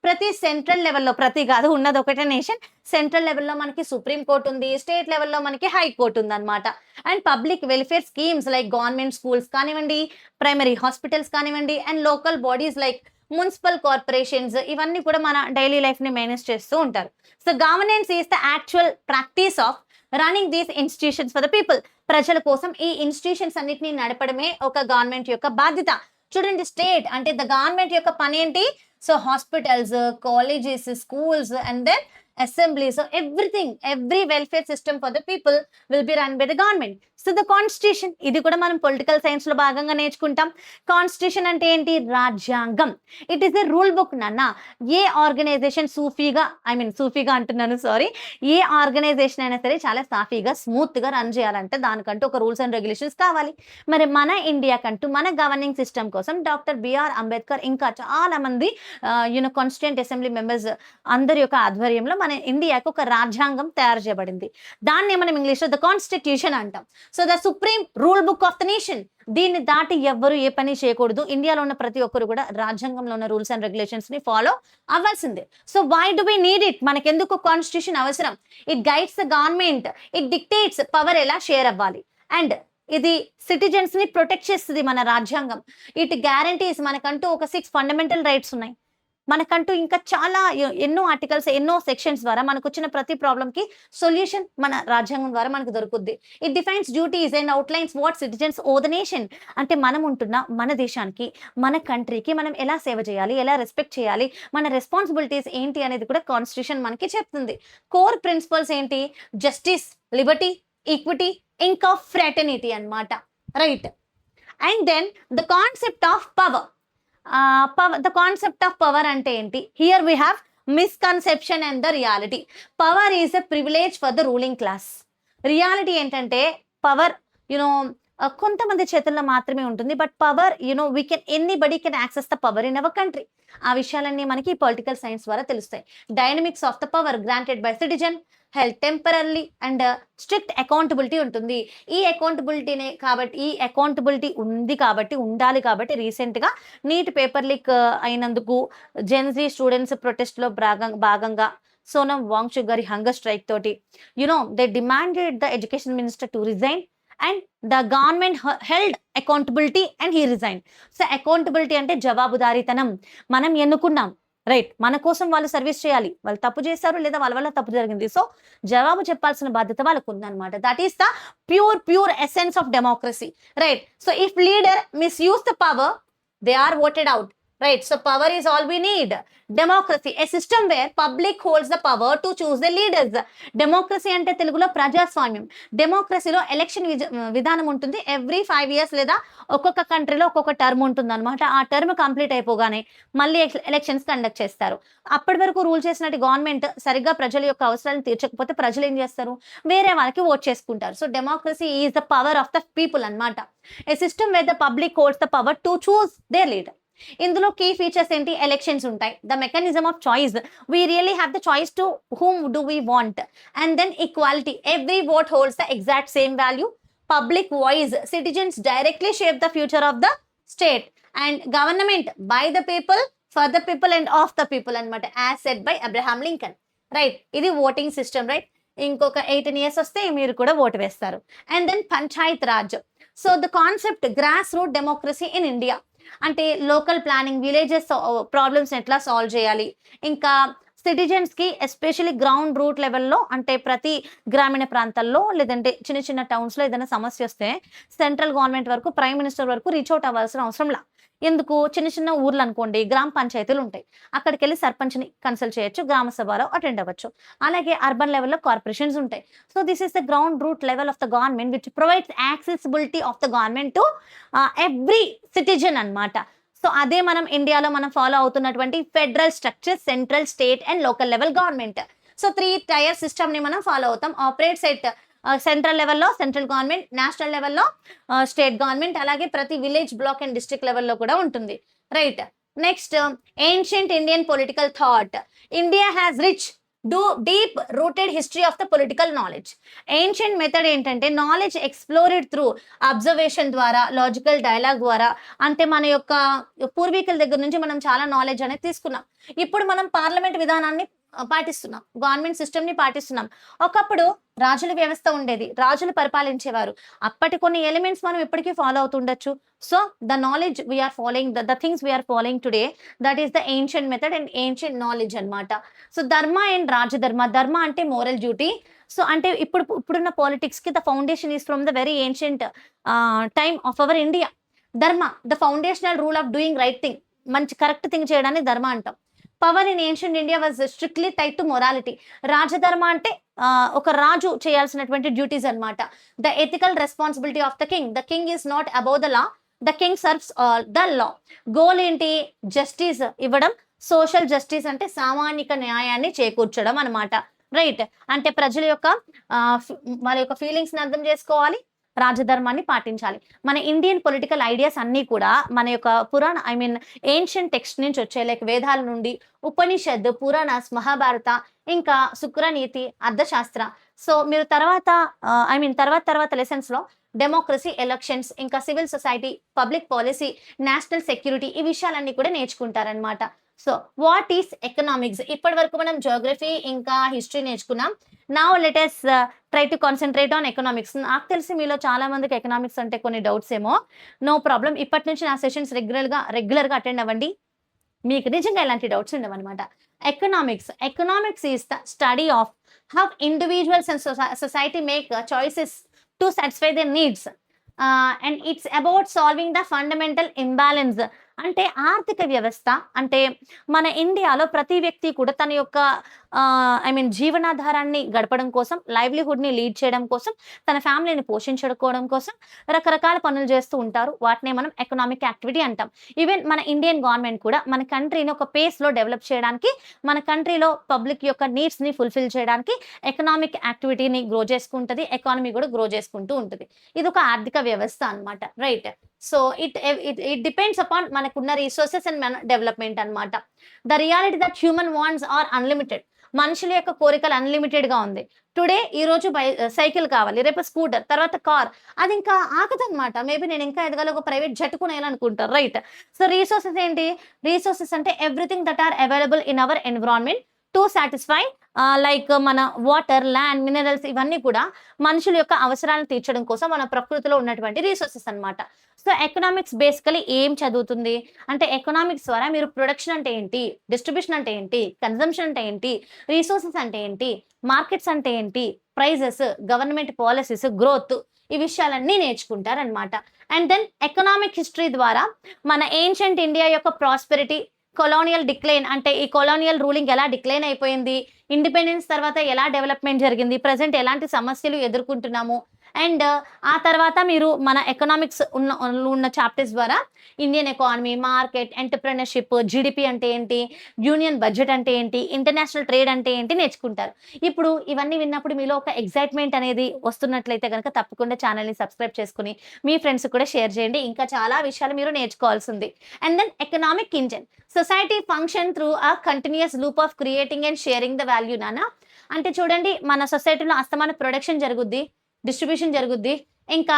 S1: ప్రతి సెంట్రల్ లెవెల్‌లో, ప్రతి కాదు ఉన్నది ఒకటే నేషన్. సెంట్రల్ లెవెల్‌లో మనకి సుప్రీం కోర్ట్ ఉంది. స్టేట్ లెవెల్‌లో మనకి హైకోర్ట్ ఉందన్నమాట. And public welfare schemes like government schools కానివ్వండి, ప్రైమరీ హాస్పిటల్స్ కానివ్వండి and local bodies like municipal corporations ఇవన్నీ కూడా మన డైలీ లైఫ్‌ని మేనేజ్ చేస్తూ ఉంటారు. So governance is the actual practice of running these institutions for the people. ప్రజల కోసం ఈ ఇన్‌స్టిట్యూషన్స్ అన్నిటిని నడపడమే ఒక గవర్నమెంట్ యొక్క బాధ్యత. చూడండి, స్టేట్ అంటే ద గవర్నమెంట్ యొక్క పనేంటి? So hospitals, colleges, schools and then assembly. So everything, every welfare system for the people will be run by the government. So the constitution, ఇది కూడా మనం పొలిటికల్ సైన్స్ లో భాగంగా నేర్చుకుంటాం. కాన్స్టిట్యూషన్ అంటే ఏంటి? రాజ్యాంగం. It is the rule book నాన్న. ఏ ఆర్గనైజేషన్ సూఫీగా అంటున్నాను, సారీ. ఏ ఆర్గనైజేషన్ అయినా సరే చాలా సాఫీగా, స్మూత్ గా రన్ చేయాలంటే దానికంటూ ఒక రూల్స్ అండ్ రెగ్యులేషన్స్ కావాలి. మరి మన ఇండియాకంటూ మన గవర్నింగ్ సిస్టమ్ కోసం డాక్టర్ బిఆర్ అంబేద్కర్ ఇంకా చాలా మంది కాన్స్టిట్యూయెంట్ అసెంబ్లీ మెంబర్స్ అందరి యొక్క ఆధ్వర్యంలో మన ఇండియాకు ఒక రాజ్యాంగం తయారు చేయబడింది. దాన్ని మనం ఇంగ్లీష్ లో ద కాన్స్టిట్యూషన్ అంటాం. So the supreme rule book of the nation. దీన్ని దాటి ఎవ్వరు ఏ పని చేయకూడదు. ఇండియాలో ఉన్న ప్రతి ఒక్కరు కూడా రాజ్యాంగంలో ఉన్న రూల్స్ అండ్ రెగ్యులేషన్స్ ని ఫాలో అవ్వాల్సిందే. So why do we need it? మనకెందుకు కాన్స్టిట్యూషన్ అవసరం? It guides the government, it dictates power ఎలా షేర్ అవ్వాలి అండ్ ఇది సిటిజన్స్ ని ప్రొటెక్ట్ చేస్తుంది మన రాజ్యాంగం. ఇట్ గ్యారంటీస్ మనకంటూ ఒక 6 ఫండమెంటల్ రైట్స్ ఉన్నాయి. మనకంటూ ఇంకా చాలా ఎన్నో ఆర్టికల్స్, ఎన్నో సెక్షన్స్ ద్వారా మనకు వచ్చిన ప్రతి ప్రాబ్లమ్ కి సొల్యూషన్ మన రాజ్యాంగం ద్వారా మనకు దొరుకుద్ది. It defines duties and outlines what citizens owe the nation. అంటే మనం ఉంటున్న మన దేశానికి, మన కంట్రీకి మనం ఎలా సేవ చేయాలి, ఎలా రెస్పెక్ట్ చేయాలి, మన రెస్పాన్సిబిలిటీస్ ఏంటి అనేది కూడా కాన్స్టిట్యూషన్ మనకి చెప్తుంది. కోర్ ప్రిన్సిపల్స్ ఏంటి? జస్టిస్, లిబర్టీ, ఈక్విటీ ఇంకా ఫ్రాటర్నిటీ అన్నమాట. Right. And then the concept of power. The concept of power అంటే ఏంటి? Here we have misconception and the reality. Power is a privilege for the ruling class. Reality ఏంటంటే power కొంతమంది చేతుల్లో మాత్రమే ఉంటుంది. But power anybody can access the power in our country. ఆ విషయాలన్నీ మనకి పొలిటికల్ సైన్స్ ద్వారా తెలుస్తాయి. Dynamics of the power granted by citizen, health temporarily and strict accountability ఉంటుంది. ఈ అకౌంటబిలిటీ ఉండాలి కాబట్టి రీసెంట్ గా నీట్ పేపర్ లీక్ అయినందుకు జెన్జీ స్టూడెంట్స్ ప్రొటెస్ట్ లో భాగంగా సోనం వాంగ్చుక్ గారి హంగర్ స్ట్రైక్ తోటి they demanded the education minister to resign and the government held accountability and he resign. So accountability అంటే జవాబుదారీతనం. మనం ఎన్నుకున్నాం, రైట్, మన కోసం వాళ్ళు సర్వీస్ చేయాలి. వాళ్ళు తప్పు చేశారు లేదా వాళ్ళ వల్ల తప్పు జరిగింది, సో జవాబు చెప్పాల్సిన బాధ్యత వాళ్ళకు ఉందన్నమాట. That is the pure essence of democracy. Right. So if leader misuse the power, they are voted out. Right. So power is all we need. Democracy, a system where public holds the power to choose the leaders. Democracy అంటే తెలుగులో ప్రజాస్వామ్యం. డెమోక్రసీలో election విధానం ఉంటుంది. Every 5 years లేదా ఒక్కొక్క కంట్రీలో ఒక్కొక్క టర్మ్ ఉంటుంది అనమాట. ఆ టర్మ్ కంప్లీట్ అయిపోగానే మళ్ళీ ఎలక్షన్స్ కండక్ట్ చేస్తారు. అప్పటి వరకు రూల్ చేసినట్టు గవర్నమెంట్ సరిగ్గా ప్రజల యొక్క అవసరాలను తీర్చకపోతే ప్రజలు ఏం చేస్తారు? వేరే వాళ్ళకి ఓట్ చేసుకుంటారు. So democracy is the power of the people అన్నమాట. A system where the public holds the power to choose their leader. ఇందులో కీ ఫీచర్స్ ఏంటి? ఎలక్షన్స్ ఉంటాయి. The mechanism of choice, we really have the choice to whom do we want. And then equality, every vote holds the exact same value. Public voice, citizens directly shape the future of the state. And government by the people, for the people and of the people అన్నమాట, as said by Abraham Lincoln. Right. ఇది voting system. Right. ఇంకొక 18 years వస్తే మీరు కూడా ఓటు వేస్తారు. And then panchayat raj. So the concept grass root democracy in India అంటే local planning, villages problems ఎట్లా సాల్వ్ చేయాలి, ఇంకా సిటిజన్స్ కి ఎస్పెషల్లీ గ్రౌండ్ రూట్ లెవెల్లో అంటే ప్రతి గ్రామీణ ప్రాంతాల్లో లేదంటే చిన్న చిన్న టౌన్స్ లో ఏదైనా సమస్య వస్తే సెంట్రల్ గవర్నమెంట్ వరకు, ప్రైమ్ మినిస్టర్ వరకు రీచ్ అవుట్ అవ్వాల్సిన అవసరంలా. ఎందుకు? చిన్న చిన్న ఊర్లు అనుకోండి, గ్రామ పంచాయతీలు ఉంటాయి, అక్కడికి వెళ్ళి సర్పంచ్ని కన్సల్ట్ చేయొచ్చు, గ్రామ సభలో అటెండ్ అవ్వచ్చు. అలాగే అర్బన్ లెవెల్లో కార్పొరేషన్స్ ఉంటాయి. So this is the ground root level of the government which provides accessibility of the government to every citizen అన్నమాట. సో అదే మనం ఇండియాలో ఫాలో అవుతున్నటువంటి federal structure, central, state and local level government. So 3 tier system ని మనం follow అవుతాం. Operates at central లెవెల్లో central government, national లెవెల్లో స్టేట్ గవర్నమెంట్, అలాగే ప్రతి విలేజ్, బ్లాక్ అండ్ డిస్ట్రిక్ట్ లెవెల్లో కూడా ఉంటుంది. Right. Next, ancient Indian political thought. India has rich deep rooted history of the political knowledge. Ancient method ఏంటంటే knowledge explored through observation ద్వారా, logical dialogue ద్వారా. అంటే మన యొక్క పూర్వీకుల దగ్గర నుంచి మనం చాలా నాలెడ్జ్ అనేది తీసుకున్నాం. ఇప్పుడు మనం పార్లమెంట్ విధానాన్ని పాటిస్తున్నాం, గవర్నమెంట్ సిస్టమ్ ని పాటిస్తున్నాం. ఒకప్పుడు రాజుల వ్యవస్థ ఉండేది, రాజులు పరిపాలించేవారు. అప్పటి కొన్ని ఎలిమెంట్స్ మనం ఇప్పటికీ ఫాలో అవుతుండొచ్చు. So the knowledge we are following, the things we are following today, that is the ancient method and ancient knowledge అనమాట. So dharma and rajdharma. ధర్మ అంటే మోరల్ డ్యూటీ. సో అంటే ఇప్పుడున్న పాలిటిక్స్ కి the foundation is from the very ancient time of our India. Dharma, the foundational rule of doing right thing, మంచి correct thing చేయడానికి ధర్మ అంటాం. Power in ancient India was strictly tied to morality. Rajdharma అంటే ఒక రాజు చేయాల్సినటువంటి డ్యూటీస్ అన్నమాట. The ethical responsibility of the king. The king is not above the law, the king serves the law. Goal ఏంటి? Justice ఇవ్వడం. Social justice అంటే సామాజిక న్యాయాన్ని చేకూర్చడం అనమాట. రైట్. అంటే ప్రజల యొక్క వాళ్ళ యొక్క ఫీలింగ్స్ ని అర్థం చేసుకోవాలి, రాజధర్మాన్ని పాటించాలి. మన ఇండియన్ పొలిటికల్ ఐడియాస్ అన్నీ కూడా మన యొక్క ఏన్షియంట్ టెక్స్ట్ నుంచి వచ్చాయి. లైక్ వేదాల నుండి, ఉపనిషద్, పురాణాస్, మహాభారత, ఇంకా శుక్రనీతి, అర్థశాస్త్ర. సో మీరు తర్వాత లెసన్స్ లో డెమోక్రసీ, ఎలక్షన్స్, ఇంకా civil society, public policy, national security, ఈ విషయాలన్నీ కూడా నేర్చుకుంటారనమాట. So what is economics? ఇప్పటి వరకు మనం జియోగ్రఫీ ఇంకా హిస్టరీ నేర్చుకున్నాం. Now let us try to concentrate on economics. నాకు తెలిసి మీలో చాలా మందికి ఎకనామిక్స్ అంటే కొన్ని డౌట్స్ ఏమో. నో ప్రాబ్లం, ఇప్పటి నుంచి నా సెషన్స్ రెగ్యులర్గా అటెండ్ అవ్వండి, మీకు నిజంగా ఎలాంటి డౌట్స్ ఉండవన్నమాట. Economics is the study of how individuals and society make choices to satisfy their needs, and it's about solving the fundamental imbalance. అంటే ఆర్థిక వ్యవస్థ అంటే మన ఇండియాలో ప్రతి వ్యక్తి కూడా తన యొక్క జీవనాధారాన్ని గడపడం కోసం, లైవ్లీహుడ్ ని లీడ్ చేయడం కోసం, తన ఫ్యామిలీని పోషించుకోవడం కోసం రకరకాల పనులు చేస్తూ ఉంటారు. వాటినే మనం ఎకనామిక్ యాక్టివిటీ అంటాం. ఈవెన్ మన ఇండియన్ గవర్నమెంట్ కూడా మన కంట్రీని ఒక పేస్ లో డెవలప్ చేయడానికి, మన కంట్రీలో పబ్లిక్ యొక్క నీడ్స్ ని ఫుల్ఫిల్ చేయడానికి ఎకనామిక్ యాక్టివిటీని గ్రో చేసుకుంటది, ఎకానమీ కూడా గ్రో చేసుకుంటూ ఉంటుంది. ఇది ఒక ఆర్థిక వ్యవస్థ అన్నమాట. Right. So it depends upon మనకున్న రిసోర్సెస్ అండ్ మన డెవలప్మెంట్ అనమాట. The reality that human wants are unlimited. మనుషుల యొక్క కోరికలు అన్లిమిటెడ్ గా ఉంది. టుడే ఈ రోజు సైకిల్ కావాలి, రేపు స్కూటర్, తర్వాత కార్. అది ఇంకా ఆగదనమాట. మేబీ నేను ఇంకా ఎదగాలి, ఒక ప్రైవేట్ జెట్ కొనేయాలనుకుంటారు. రైట్. సో రీసోర్సెస్ ఏంటి? రీసోర్సెస్ అంటే everything that are available in our environment to satisfy like మన వాటర్, ల్యాండ్, మినరల్స్, ఇవన్నీ కూడా మనుషుల యొక్క అవసరాలను తీర్చడం కోసం మన ప్రకృతిలో ఉన్నటువంటి రీసోర్సెస్ అన్నమాట. సో ఎకనామిక్స్ బేసికలీ ఏం చదువుతుంది అంటే, ఎకనామిక్స్ ద్వారా మీరు ప్రొడక్షన్ అంటే ఏంటి, డిస్ట్రిబ్యూషన్ అంటే ఏంటి, కన్జంప్షన్ అంటే ఏంటి, రీసోర్సెస్ అంటే ఏంటి, మార్కెట్స్ అంటే ఏంటి, ప్రైజెస్, గవర్నమెంట్ పాలసీస్, గ్రోత్, ఈ విషయాలన్నీ నేర్చుకుంటారనమాట. అండ్ దెన్ ఎకనామిక్ హిస్టరీ ద్వారా మన ఏన్షియంట్ ఇండియా యొక్క ప్రాస్పెరిటీ, కొలోనియల్ డిక్లైన్ అంటే ఈ కొలోనియల్ రూలింగ్ ఎలా డిక్లైన్ అయిపోయింది, ఇండిపెండెన్స్ తర్వాత ఎలా డెవలప్మెంట్ జరిగింది, ప్రజెంట్ ఎలాంటి సమస్యలు ఎదుర్కొంటున్నాము, అండ్ ఆ తర్వాత మీరు మన ఎకనామిక్స్ ఉన్న చాప్టర్స్ ద్వారా Indian economy, market, entrepreneurship, GDP అంటే ఏంటి, యూనియన్ బడ్జెట్ అంటే ఏంటి, ఇంటర్నేషనల్ ట్రేడ్ అంటే ఏంటి నేర్చుకుంటారు. ఇప్పుడు ఇవన్నీ విన్నప్పుడు మీలో ఒక ఎక్సైట్మెంట్ అనేది వస్తున్నట్లయితే కనుక తప్పకుండా ఛానల్ని సబ్స్క్రైబ్ చేసుకుని మీ ఫ్రెండ్స్ కూడా షేర్ చేయండి. ఇంకా చాలా విషయాలు మీరు నేర్చుకోవాల్సింది. And then economic engine. Society function through a continuous loop of creating and sharing the value. నానా అంటే చూడండి, మన సొసైటీలో అస్తమాన ప్రొడక్షన్ జరుగుద్ది, డిస్ట్రిబ్యూషన్ జరుగుద్ది, ఇంకా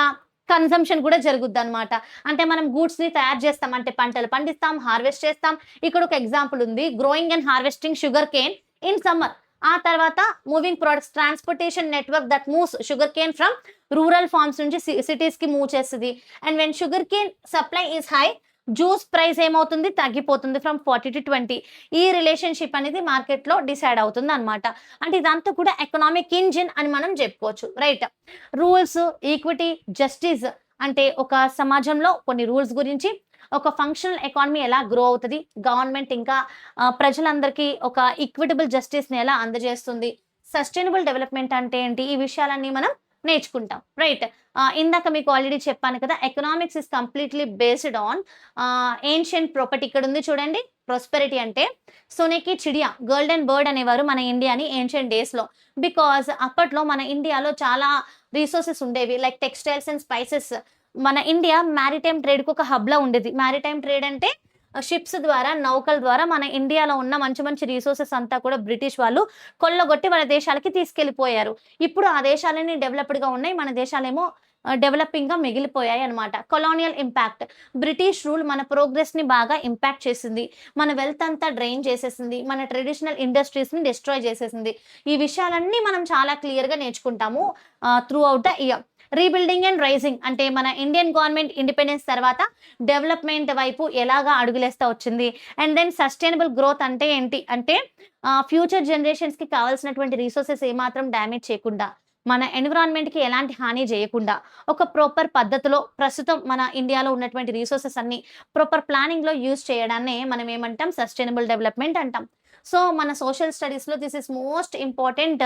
S1: కన్సంప్షన్ కూడా జరుగుద్ది అనమాట. అంటే మనం గూడ్స్ ని తయారు చేస్తాం, అంటే పంటలు పండిస్తాం, హార్వెస్ట్ చేస్తాం. ఇక్కడ ఒక ఎగ్జాంపుల్ ఉంది, growing and harvesting sugar cane in summer. ఆ తర్వాత moving products, transportation network that moves sugar cane from rural farms నుంచి సిటీస్ కి మూవ్ చేస్తుంది. And when sugar cane supply is high, juice price ఏమవుతుంది, తగ్గిపోతుంది ఫ్రమ్ 40 to 20. ఈ relationship అనేది market లో డిసైడ్ అవుతుంది అనమాట. అంటే ఇదంతా కూడా ఎకనామిక్ ఇంజిన్ అని మనం చెప్పుకోవచ్చు. రైట్. రూల్స్, ఈక్విటీ, జస్టిస్ అంటే ఒక సమాజంలో కొన్ని రూల్స్ గురించి, ఒక ఫంక్షనల్ ఎకానమీ ఎలా గ్రో అవుతుంది, గవర్నమెంట్ ఇంకా ప్రజలందరికీ ఒక ఈక్విటబుల్ జస్టిస్ ని ఎలా అందజేస్తుంది, సస్టైనబుల్ డెవలప్మెంట్ అంటే ఏంటి, ఈ విషయాలన్నీ మనం నేర్చుకుంటాం. రైట్. ఇందాక మీకు ఆల్రెడీ చెప్పాను కదా! Economics is completely based on ancient property. ఇక్కడుంది చూడండి. ప్రాస్పెరిటీ అంటే సోనెకి చిడియా, గోల్డెన్ బర్డ్ అనేవారు మన ఇండియాని ఏన్షియంట్ డేస్‌లో. బికాజ్ అప్పట్లో మన ఇండియాలో చాలా రిసోర్సెస్ ఉండేవి. Like textiles and spices. మన ఇండియా మారిటైమ్ ట్రేడ్‌కి ఒక హబ్‌లా ఉండేది. మారిటైమ్ ట్రేడ్ అంటే షిప్స్ ద్వారా, నౌకల ద్వారా మన ఇండియాలో ఉన్న మంచి మంచి రిసోర్సెస్ అంతా కూడా బ్రిటిష్ వాళ్ళు కొల్లగొట్టి వాళ్ళ దేశాలకి తీసుకెళ్ళిపోయారు. ఇప్పుడు ఆ దేశాలన్నీ డెవలప్డ్‌గా ఉన్నాయి. మన దేశాలేమో డెవలపింగ్‌గా మిగిలిపోయాయన్నమాట. Colonial impact. బ్రిటిష్ రూల్ మన ప్రోగ్రెస్‌ని బాగా ఇంపాక్ట్ చేసింది. మన వెల్త్ అంతా డ్రైన్ చేసేసింది. మన ట్రెడిషనల్ ఇండస్ట్రీస్‌ని డిస్ట్రాయ్ చేసేసింది. ఈ విషయాలన్నీ మనం చాలా క్లియర్‌గా నేర్చుకుంటాము throughout the year. Rebuilding and rising అంటే మన ఇండియన్ గవర్నమెంట్ ఇండిపెండెన్స్ తర్వాత డెవలప్‌మెంట్ వైపు ఎలాగా అడుగులేస్తా వచ్చింది. అండ్ దెన్ సస్టైనబుల్ గ్రోత్ అంటే ఏంటి? అంటే ఫ్యూచర్ జనరేషన్స్‌కి కావాల్సినటువంటి రిసోర్సెస్ ఏమాత్రం డ్యామేజ్ చేయకుండా, మన ఎన్విరాన్మెంట్‌కి ఎలాంటి హాని జేయకుండా, ఒక ప్రాపర్ పద్ధతిలో ప్రస్తుతం మన ఇండియాలో ఉన్నటువంటి రిసోర్సెస్ అన్నీ ప్రాపర్ ప్లానింగ్‌లో యూజ్ చేయడాన్నే మనం ఏమంటాం? సస్టైనబుల్ డెవలప్‌మెంట్ అంటాం. సో, మన సోషల్ స్టడీస్‌లో this is most important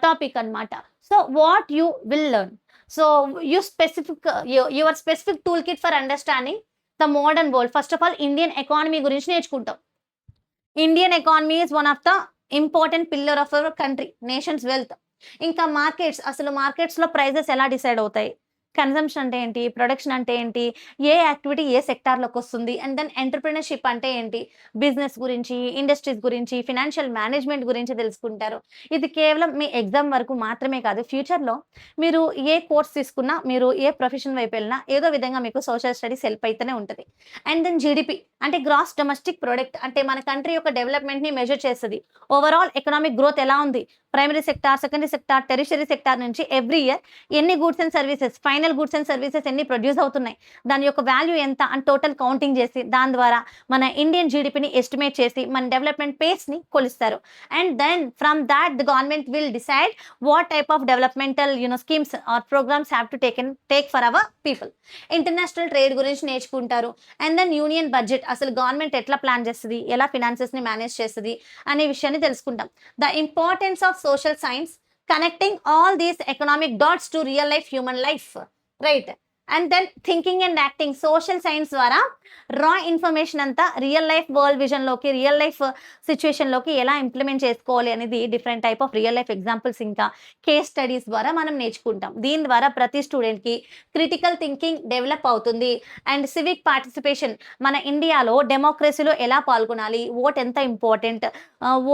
S1: topic అన్నమాట. So, what you will learn. So, your specific tool kit for understanding the modern world. First of all Indian economy గురించి నేర్చుకుంటాం. Indian economy is one of the important pillar of our country. Nation's wealth. ఇంకా markets. అసలు మార్కెట్స్‌లో prices ఎలా decide అవుతాయి? Consumption అంటే ఏంటి? Production అంటే ఏంటి? ఏ యాక్టివిటీ ఏ సెక్టార్‌లోకొస్తుంది? అండ్ దెన్ ఎంటర్‌ప్రెన్యూర్‌షిప్ అంటే ఏంటి? బిజినెస్ గురించి, ఇండస్ట్రీస్ గురించి, ఫైనాన్షియల్ మేనేజ్‌మెంట్ గురించి తెలుసుకుంటారు. ఇది కేవలం మీ ఎగ్జామ్ వరకు మాత్రమే కాదు. ఫ్యూచర్‌లో మీరు ఏ కోర్స్ తీసుకున్నా, మీరు ఏ ప్రొఫెషన్ వైపు వెళ్ళినా ఏదో విధంగా మీకు సోషల్ స్టడీస్ హెల్ప్ అయితేనే ఉంటది. అండ్ దెన్ జీడీపీ అంటే గ్రాస్ డొమెస్టిక్ ప్రొడక్ట్ అంటే మన కంట్రీ యొక్క డెవలప్‌మెంట్‌ని మెజర్ చేస్తది. ఓవరాల్ ఎకనామిక్ గ్రోత్ ఎలా ఉంది? Primary sector, secondary sector, tertiary sector నుంచి ఎవ్రీ ఇయర్ ఎన్ని goods and services, final goods and services ఎన్ని ప్రొడ్యూస్ అవుతున్నాయి? దాని యొక్క వాల్యూ ఎంత అని టోటల్ కౌంటింగ్ చేసి, దాని ద్వారా మన ఇండియన్ జీడీపీని ఎస్టిమేట్ చేసి, మన డెవలప్‌మెంట్ పేస్‌ని కొలుస్తారు. And then from thought the government will decide what type of developmental schemes or programs have to take for our people. International trade గురించి నేర్చుకుంటారు. అండ్ దెన్ యూనియన్ బడ్జెట్ అసలు గవర్నమెంట్ ఎట్లా plan చేస్తది? ఎలా ఫినాన్సెస్‌ని మేనేజ్ చేస్తది? అనే విషయాన్ని తెలుసుకుంటాం. The importance of social science connecting all these economic dots to real life human life. Right. And then thinking and acting. Social science ద్వారా రా ఇన్ఫర్మేషన్ అంతా రియల్ లైఫ్ వరల్డ్ విజన్‌లోకి, రియల్ లైఫ్ సిట్యుయేషన్‌లోకి ఎలా ఇంప్లిమెంట్ చేసుకోవాలి అనేది different type of real life examples ఇంకా case studies ద్వారా మనం నేర్చుకుంటాం. దీని ద్వారా ప్రతి స్టూడెంట్‌కి క్రిటికల్ థింకింగ్ డెవలప్ అవుతుంది. అండ్ సివిక్ పార్టిసిపేషన్ మన ఇండియాలో డెమోక్రసీలో ఎలా పాల్గొనాలి? ఓట్ ఎంత ఇంపార్టెంట్?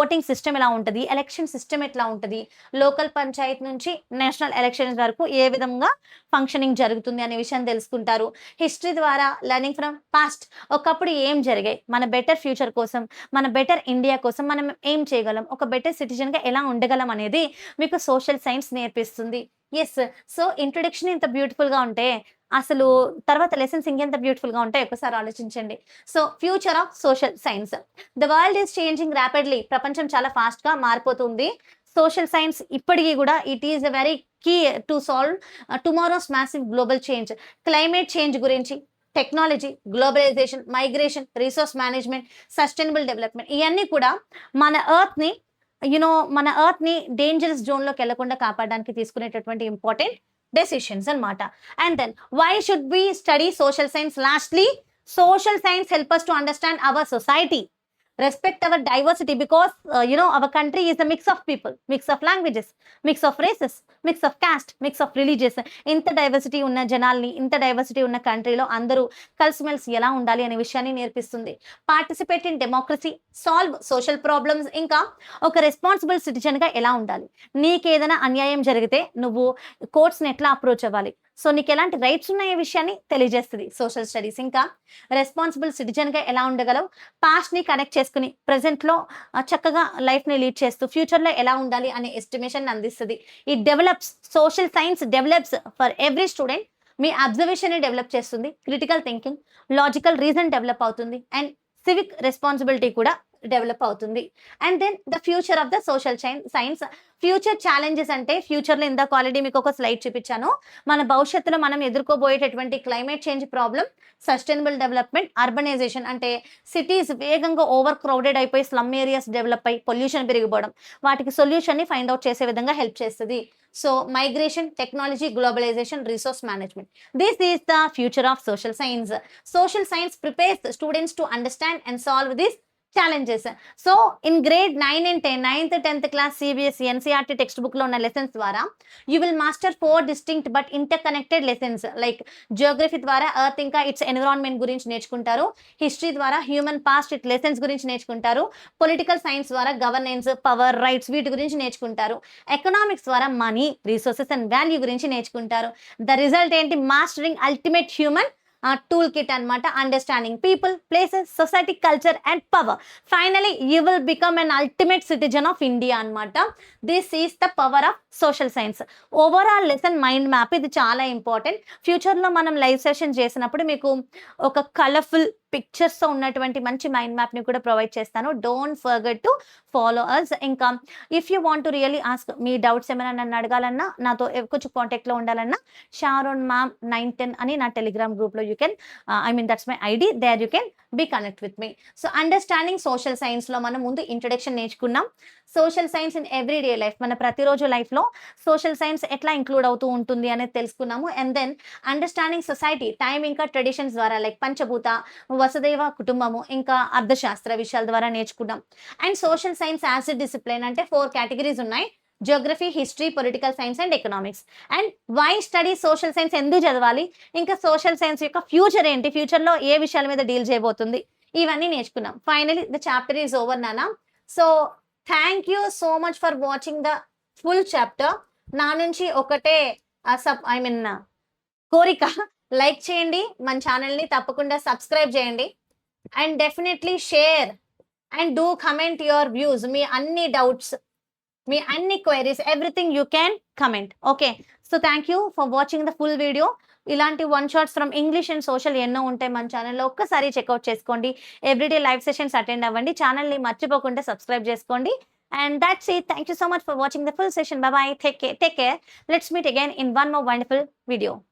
S1: ఓటింగ్ సిస్టమ్ ఎలా ఉంటది? ఎలక్షన్ సిస్టమ్ ఎట్లా ఉంటది? లోకల్ పంచాయత్ నుంచి నేషనల్ ఎలక్షన్స్ వరకు ఏ విధంగా ఫంక్షనింగ్ జరుగుతుంది అనే విషయం తెలుసుకుంటారు. హిస్టరీ ద్వారా లెర్నింగ్ ఫ్రమ్ పాస్ట్. ఒకప్పుడు ఏం జరిగాయి? మన బెటర్ ఫ్యూచర్ కోసం, మన బెటర్ ఇండియా కోసం మనం ఏం చేయగలం? ఒక బెటర్ సిటిజన్‌గా ఎలా ఉండగలం అనేది మీకు సోషల్ సైన్స్ నేర్పిస్తుంది. యెస్. సో, ఇంట్రొడక్షన్ ఇంత బ్యూటిఫుల్‌గా ఉంటే అసలు తర్వాత లెసన్స్ ఇంకెంత బ్యూటిఫుల్‌గా ఉంటాయో ఒక్కసారి ఆలోచించండి. So, future of social science. The world is changing rapidly. ప్రపంచం చాలా ఫాస్ట్‌గా మారిపోతుంది. సోషల్ సైన్స్ ఇప్పటికి కూడా it is a very key to solve tomorrow's massive global change. Climate change గురించి, technology, globalisation, migration, resource management, sustainable development ఇయన్నీ కూడా మన ఎర్త్‌ని మన ఎర్త్‌ని డేంజరస్ జోన్‌లోకి ఎళ్ళకుండా కాపాడడానికి తీసుకునేటటువంటి ఇంపార్టెంట్ డెసిషన్స్ అన్నమాట. And then why should we study social science? Lastly social science help us to understand our society, respect our diversity because our country is a mix of people, mix of languages, mix of races, mix of caste, mix of religious. ఇంత diversity ఉన్న జనాల్ని, ఇంత diversity ఉన్న కంట్రీలో అందరూ కలిసిమెలిసి ఎలా ఉండాలి అనే విషయాన్ని నేర్పిస్తుంది. Participate in democracy, solve social problems, ఇంకా ఒక రెస్పాన్సిబుల్ సిటిజన్‌గా ఎలా ఉండాలి? నీకేదైనా అన్యాయం జరిగితే నువ్వు కోర్ట్స్‌ని ఎట్లా అప్రోచ్ అవ్వాలి? సో, నీకెలాంటి రైట్స్ ఉన్నాయి విషయాన్ని తెలియజేస్తది సోషల్ స్టడీస్. ఇంకా రెస్పాన్సిబుల్ సిటిజన్‌గా ఎలా ఉండగలవు? పాస్ట్‌ని కనెక్ట్ చేసుకొని ప్రెజెంట్‌లో చక్కగా లైఫ్‌ని లీడ్ చేస్తూ ఫ్యూచర్‌లో ఎలా ఉండాలి అనే ఎస్టిమేషన్‌ని అందిస్తది. It develops social science develops for every student. మీ అబ్జర్వేషన్‌ని డెవలప్ చేస్తుంది. Critical thinking, logical reason develop అవుతుంది. అండ్ సివిక్ రెస్పాన్సిబిలిటీ కూడా డెవలప్ అవుతుంది. And then the future of the social science. Future challenges అంటే ఫ్యూచర్‌లో ఇందాక ఆల్రెడీ మీకు ఒక స్లైడ్ చూపించాను. మన భవిష్యత్తులో మనం ఎదుర్కోబోయేటటువంటి climate change problem, sustainable development, urbanization అంటే సిటీస్ వేగంగా ఓవర్ క్రౌడెడ్ అయిపోయి స్లమ్ ఏరియాస్ డెవలప్ అయ్యి పొల్యూషన్ పెరిగిపోవడం. వాటికి సొల్యూషన్‌ని ఫైండ్ ఔట్ చేసే విధంగా హెల్ప్ చేస్తది. So migration, technology, globalization, resource management. This is the future of social science. Social science prepares students to understand and solve these challenges. So in grade 9 and 10, 9th 10th class CBSE NCERT textbook లో ఉన్న lessons ద్వారా you will master 4 distinct but interconnected lessons like geography ద్వారా earth ఇంకా its environment గురించి నేర్చుకుంటారు, history ద్వారా human past its lessons గురించి నేర్చుకుంటారు, political science ద్వారా governance, power, rights వీటి గురించి నేర్చుకుంటారు, economics ద్వారా money, resources and value గురించి నేర్చుకుంటారు. The result ఏంటి? Mastering ultimate human tool kit అనమాట. Understanding people, places, society, culture and power. Finally you will become an ultimate citizen of India అనమాట. This is the power of social science. Overall lesson mind map ఇది చాలా important. ఫ్యూచర్లో మనం live session చేసినప్పుడు మీకు ఒక colourful పిక్చర్స్తో ఉన్నటువంటి మంచి మైండ్ మ్యాప్ని కూడా ప్రొవైడ్ చేస్తాను. Don't forget to follow us. ఇంకా if you want to really ask, మీ డౌట్స్ ఏమైనా నన్ను అడగాలన్నా, నాతో కొంచెం కాంటాక్ట్లో ఉండాలన్నా, షారోన్ మ్యామ్ 910 అని నా టెలిగ్రామ్ గ్రూప్లో you can, that's my ID, there you can be connect with me. So understanding social science మనం ముందు ఇంట్రడక్షన్ నేర్చుకున్నాం. Social science in everyday life, మన ప్రతిరోజు లైఫ్లో సోషల్ సైన్స్ ఎట్లా ఇంక్లూడ్ అవుతూ ఉంటుంది అనేది తెలుసుకున్నాము. And then understanding society, time ఇంకా ట్రెడిషన్స్ ద్వారా లైక్ పంచభూత, వసుదైవ కుటుంబము, ఇంకా అర్థశాస్త్ర విషయాల ద్వారా నేర్చుకున్నాం. And social science as a discipline అంటే 4 కేటగిరీస్ ఉన్నాయి: geography, history, political science and economics. And why study social science, ఎందుకు చదవాలి, ఇంకా సోషల్ సైన్స్ యొక్క ఫ్యూచర్ ఏంటి, ఫ్యూచర్లో ఏ విషయాల మీద డీల్ చేయబోతుంది, ఇవన్నీ నేర్చుకున్నాం. Finally the chapter is over నానా. So thank you so much for watching the full chapter. నా నుంచి ఒకటే కోరిక, లైక్ చేయండి, మన ఛానల్ని తప్పకుండా సబ్స్క్రైబ్ చేయండి, and definitely share and do comment your views. మీ అన్ని డౌట్స్, మీ అన్ని queries, everything you can comment. Okay, so thank you for watching the full video. ఇలాంటి one shots from English and social ఎన్నో ఉంటాయి మన ఛానల్లో, ఒక్కసారి చెక్అవుట్ చేసుకోండి. ఎవ్రీడే లైవ్ సెషన్స్ అటెండ్ అవ్వండి, ఛానల్ని మర్చిపోకుండా సబ్స్క్రైబ్ చేసుకోండి. And that's it. Thank you so much for watching the full session. Bye bye. Take care. Let's meet again in one more wonderful video.